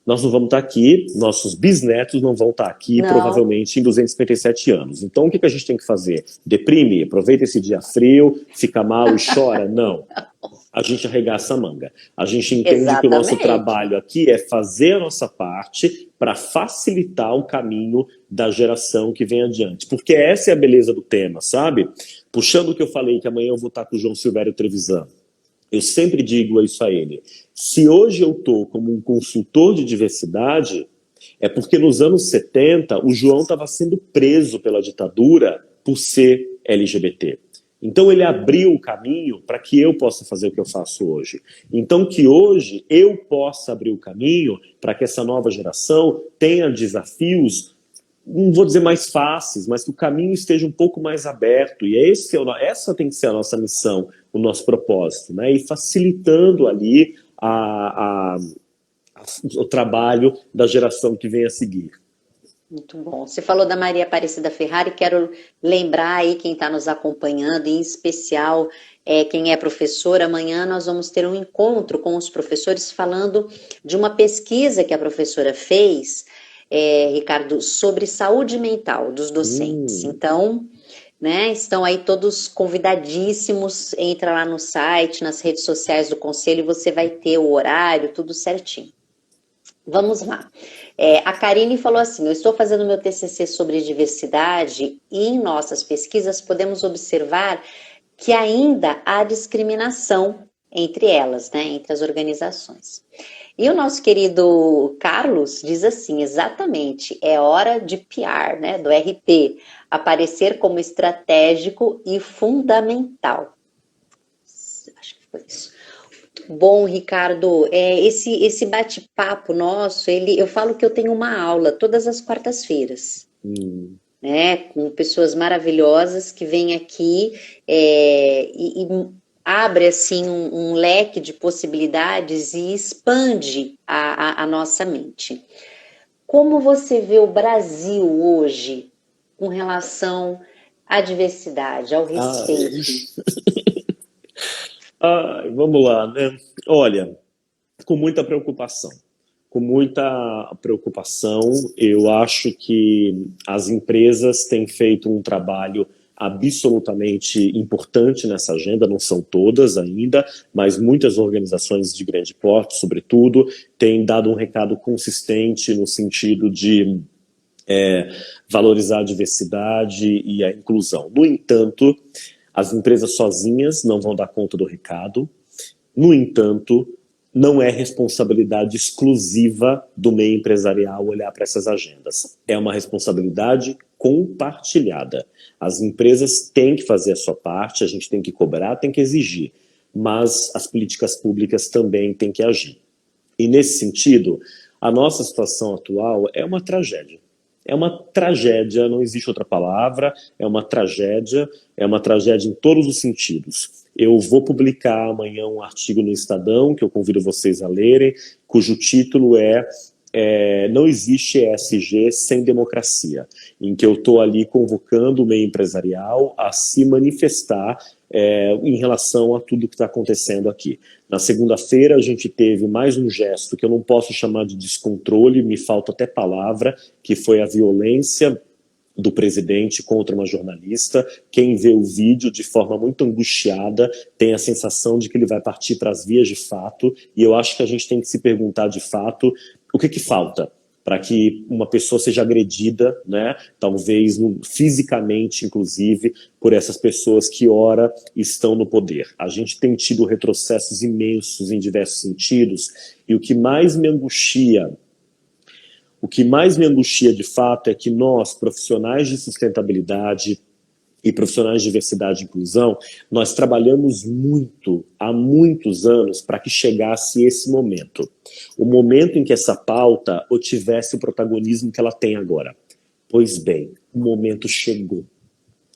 Nós não vamos estar aqui, nossos bisnetos não vão estar aqui, provavelmente em 257 anos. Então, o que a gente tem que fazer? Deprime? Aproveita esse dia frio, fica mal e chora? Não. A gente arregaça a manga. A gente entende que o nosso trabalho aqui é fazer a nossa parte para facilitar o caminho da geração que vem adiante. Porque essa é a beleza do tema, sabe? Puxando o que eu falei, que amanhã eu vou estar com o João Silvério Trevisan. Eu sempre digo isso a ele. Se hoje eu estou como um consultor de diversidade, é porque nos anos 70 o João estava sendo preso pela ditadura por ser LGBT. Então ele abriu o caminho para que eu possa fazer o que eu faço hoje. Então que hoje eu possa abrir o caminho para que essa nova geração tenha desafios, não vou dizer mais fáceis, mas que o caminho esteja um pouco mais aberto. E essa tem que ser a nossa missão, o nosso propósito, né? E facilitando ali o trabalho da geração que vem a seguir. Muito bom. Você falou da Maria Aparecida Ferrari, quero lembrar aí quem está nos acompanhando, em especial quem é professor. Amanhã nós vamos ter um encontro com os professores falando de uma pesquisa que a professora fez, Ricardo, sobre saúde mental dos docentes. Hum, Então, né, estão aí todos convidadíssimos. Entra lá no site, nas redes sociais do Conselho, e você vai ter o horário, tudo certinho. Vamos lá. A Karine falou assim: eu estou fazendo meu TCC sobre diversidade e em nossas pesquisas podemos observar que ainda há discriminação entre elas, né, entre as organizações. E o nosso querido Carlos diz assim: exatamente, é hora de PR, né, do RP, aparecer como estratégico e fundamental. Acho que foi isso. Bom, Ricardo, esse bate-papo nosso, eu falo que eu tenho uma aula todas as quartas-feiras, hum. né, com pessoas maravilhosas que vêm aqui e abre assim um leque de possibilidades e expande a nossa mente. Como você vê o Brasil hoje com relação à diversidade, ao Ai, respeito? ai, vamos lá, né? Olha, com muita preocupação. Com muita preocupação, eu acho que as empresas têm feito um trabalho absolutamente importante nessa agenda, não são todas ainda, mas muitas organizações de grande porte, sobretudo, têm dado um recado consistente no sentido de valorizar a diversidade e a inclusão. No entanto, as empresas sozinhas não vão dar conta do recado. No entanto, não é responsabilidade exclusiva do meio empresarial olhar para essas agendas. É uma responsabilidade compartilhada. As empresas têm que fazer a sua parte, a gente tem que cobrar, tem que exigir, mas as políticas públicas também têm que agir. E nesse sentido, a nossa situação atual é uma tragédia. É uma tragédia, não existe outra palavra, é uma tragédia em todos os sentidos. Eu vou publicar amanhã um artigo no Estadão, que eu convido vocês a lerem, cujo título Não existe ESG sem democracia, em que eu estou ali convocando o meio empresarial a se manifestar em relação a tudo que está acontecendo aqui. Na segunda-feira a gente teve mais um gesto que eu não posso chamar de descontrole, me falta até palavra, que foi a violência do presidente contra uma jornalista. Quem vê o vídeo de forma muito angustiada tem a sensação de que ele vai partir para as vias de fato, e eu acho que a gente tem que se perguntar de fato o que falta para que uma pessoa seja agredida, né, talvez fisicamente, inclusive, por essas pessoas que ora estão no poder. A gente tem tido retrocessos imensos em diversos sentidos, e o que mais me angustia de fato é que nós, profissionais de sustentabilidade e profissionais de diversidade e inclusão, nós trabalhamos muito, há muitos anos, para que chegasse esse momento. O momento em que essa pauta tivesse o protagonismo que ela tem agora. Pois bem, o momento chegou.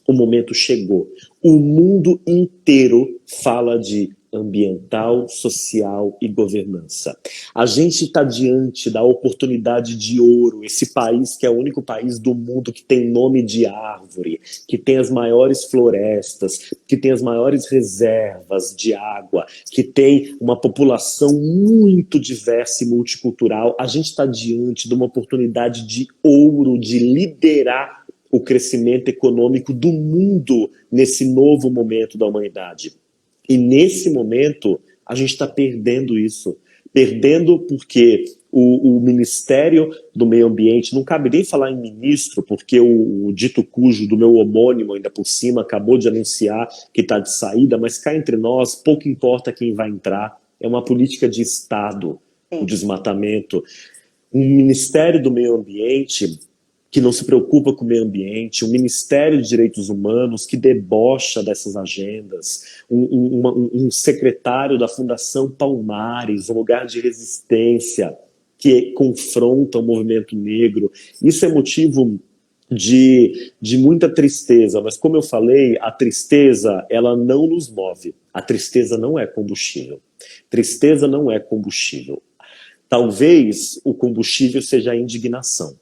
O momento chegou. O mundo inteiro fala de ambiental, social e governança. A gente está diante da oportunidade de ouro, esse país que é o único país do mundo que tem nome de árvore, que tem as maiores florestas, que tem as maiores reservas de água, que tem uma população muito diversa e multicultural. A gente está diante de uma oportunidade de ouro, de liderar o crescimento econômico do mundo nesse novo momento da humanidade. E nesse momento, a gente está perdendo isso. Perdendo porque o Ministério do Meio Ambiente, não cabe nem falar em ministro, porque o dito cujo do meu homônimo, ainda por cima, acabou de anunciar que está de saída, mas cá entre nós, pouco importa quem vai entrar. É uma política de Estado, o desmatamento. Um Ministério do Meio Ambiente que não se preocupa com o meio ambiente, um Ministério de Direitos Humanos que debocha dessas agendas, um secretário da Fundação Palmares, um lugar de resistência que confronta o movimento negro. Isso é motivo de muita tristeza, mas como eu falei, a tristeza ela não nos move. A tristeza não é combustível. Tristeza não é combustível. Talvez o combustível seja a indignação.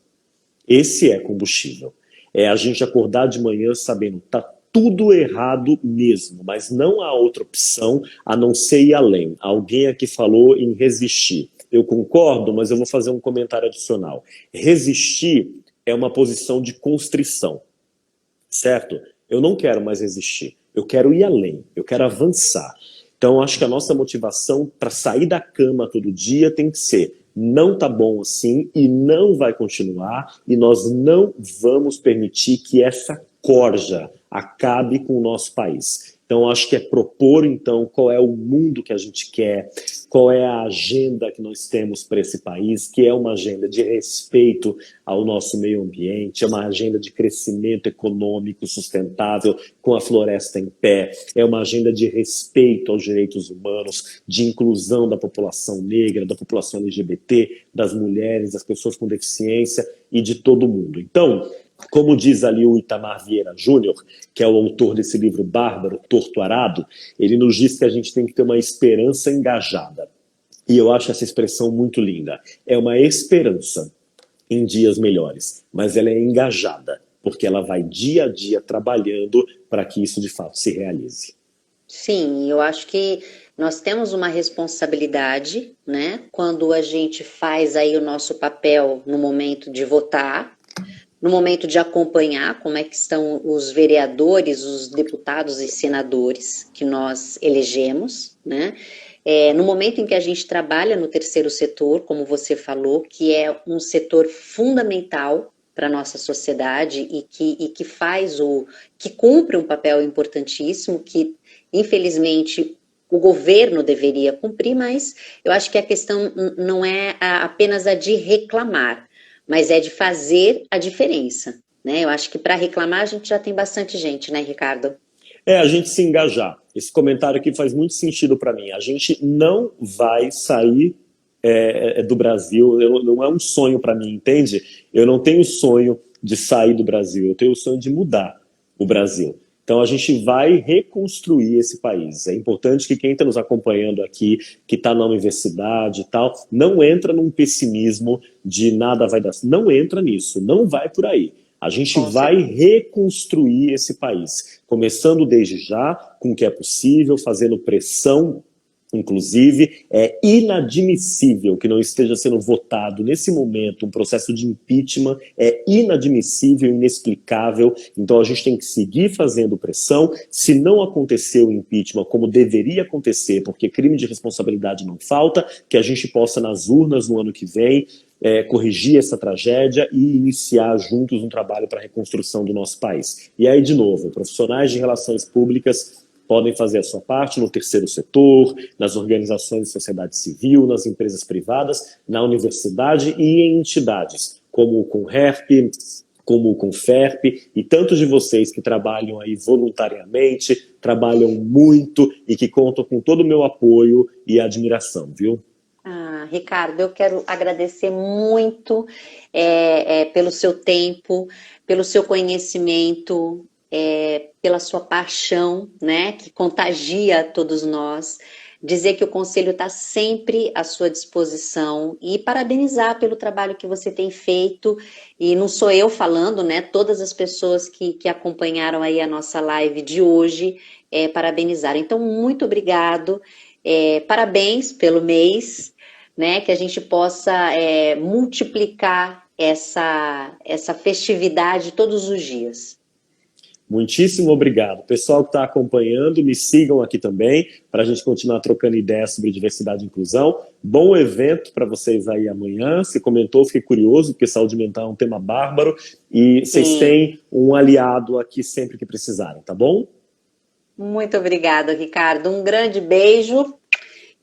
Esse é combustível. É a gente acordar de manhã sabendo, tá tudo errado mesmo, mas não há outra opção a não ser ir além. Alguém aqui falou em resistir. Eu concordo, mas eu vou fazer um comentário adicional. Resistir é uma posição de constrição, certo? Eu não quero mais resistir. Eu quero ir além, eu quero avançar. Então, acho que a nossa motivação para sair da cama todo dia tem que ser: não tá bom assim e não vai continuar, e nós não vamos permitir que essa corja acabe com o nosso país. Então, acho que é propor, então, qual é o mundo que a gente quer, qual é a agenda que nós temos para esse país, que é uma agenda de respeito ao nosso meio ambiente, é uma agenda de crescimento econômico sustentável com a floresta em pé, é uma agenda de respeito aos direitos humanos, de inclusão da população negra, da população LGBT, das mulheres, das pessoas com deficiência e de todo mundo. Então, como diz ali o Itamar Vieira Júnior, que é o autor desse livro bárbaro, Torto Arado, ele nos diz que a gente tem que ter uma esperança engajada. E eu acho essa expressão muito linda. É uma esperança em dias melhores, mas ela é engajada, porque ela vai dia a dia trabalhando para que isso de fato se realize. Sim, eu acho que nós temos uma responsabilidade, né? Quando a gente faz aí o nosso papel no momento de votar, no momento de acompanhar como é que estão os vereadores, os deputados e senadores que nós elegemos, né? No momento em que a gente trabalha no terceiro setor, como você falou, que é um setor fundamental para a nossa sociedade e que que cumpre um papel importantíssimo, que infelizmente o governo deveria cumprir, mas eu acho que a questão não é apenas a de reclamar, mas é de fazer a diferença, né? Eu acho que para reclamar a gente já tem bastante gente, né, Ricardo? É a gente se engajar. Esse comentário aqui faz muito sentido para mim. A gente não vai sair do Brasil, não é um sonho para mim, entende? Eu não tenho sonho de sair do Brasil, eu tenho o sonho de mudar o Brasil. Então a gente vai reconstruir esse país. É importante que quem está nos acompanhando aqui, que está na universidade e tal, não entra num pessimismo de nada vai dar. Não entra nisso, não vai por aí. A gente vai reconstruir esse país, começando desde já com o que é possível, fazendo pressão. Inclusive, é inadmissível que não esteja sendo votado nesse momento um processo de impeachment, é inadmissível, inexplicável. Então a gente tem que seguir fazendo pressão. Se não acontecer o impeachment como deveria acontecer, porque crime de responsabilidade não falta, que a gente possa nas urnas no ano que vem corrigir essa tragédia e iniciar juntos um trabalho para a reconstrução do nosso país. E aí, de novo, profissionais de relações públicas podem fazer a sua parte no terceiro setor, nas organizações de sociedade civil, nas empresas privadas, na universidade e em entidades, como o CONRERP, como o CONFERP, e tantos de vocês que trabalham aí voluntariamente, trabalham muito e que contam com todo o meu apoio e admiração, viu? Ricardo, eu quero agradecer muito pelo seu tempo, pelo seu conhecimento, pela sua paixão, né, que contagia a todos nós. Dizer que o Conselho está sempre à sua disposição e parabenizar pelo trabalho que você tem feito. E não sou eu falando, né? Todas as pessoas que acompanharam aí a nossa live de hoje parabenizaram. Então, muito obrigado. Parabéns pelo mês, né? Que a gente possa multiplicar essa festividade todos os dias. Muitíssimo obrigado. Pessoal que está acompanhando, me sigam aqui também, para a gente continuar trocando ideias sobre diversidade e inclusão. Bom evento para vocês aí amanhã. Você comentou, fiquei curioso, porque saúde mental é um tema bárbaro. E vocês têm um aliado aqui sempre que precisarem, tá bom? Muito obrigada, Ricardo. Um grande beijo.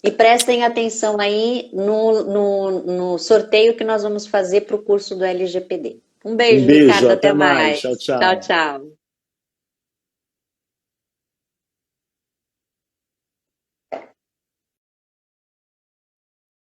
E prestem atenção aí no sorteio que nós vamos fazer para o curso do LGPD. Um beijo, Ricardo. Até mais. Tchau, tchau. Tchau, tchau.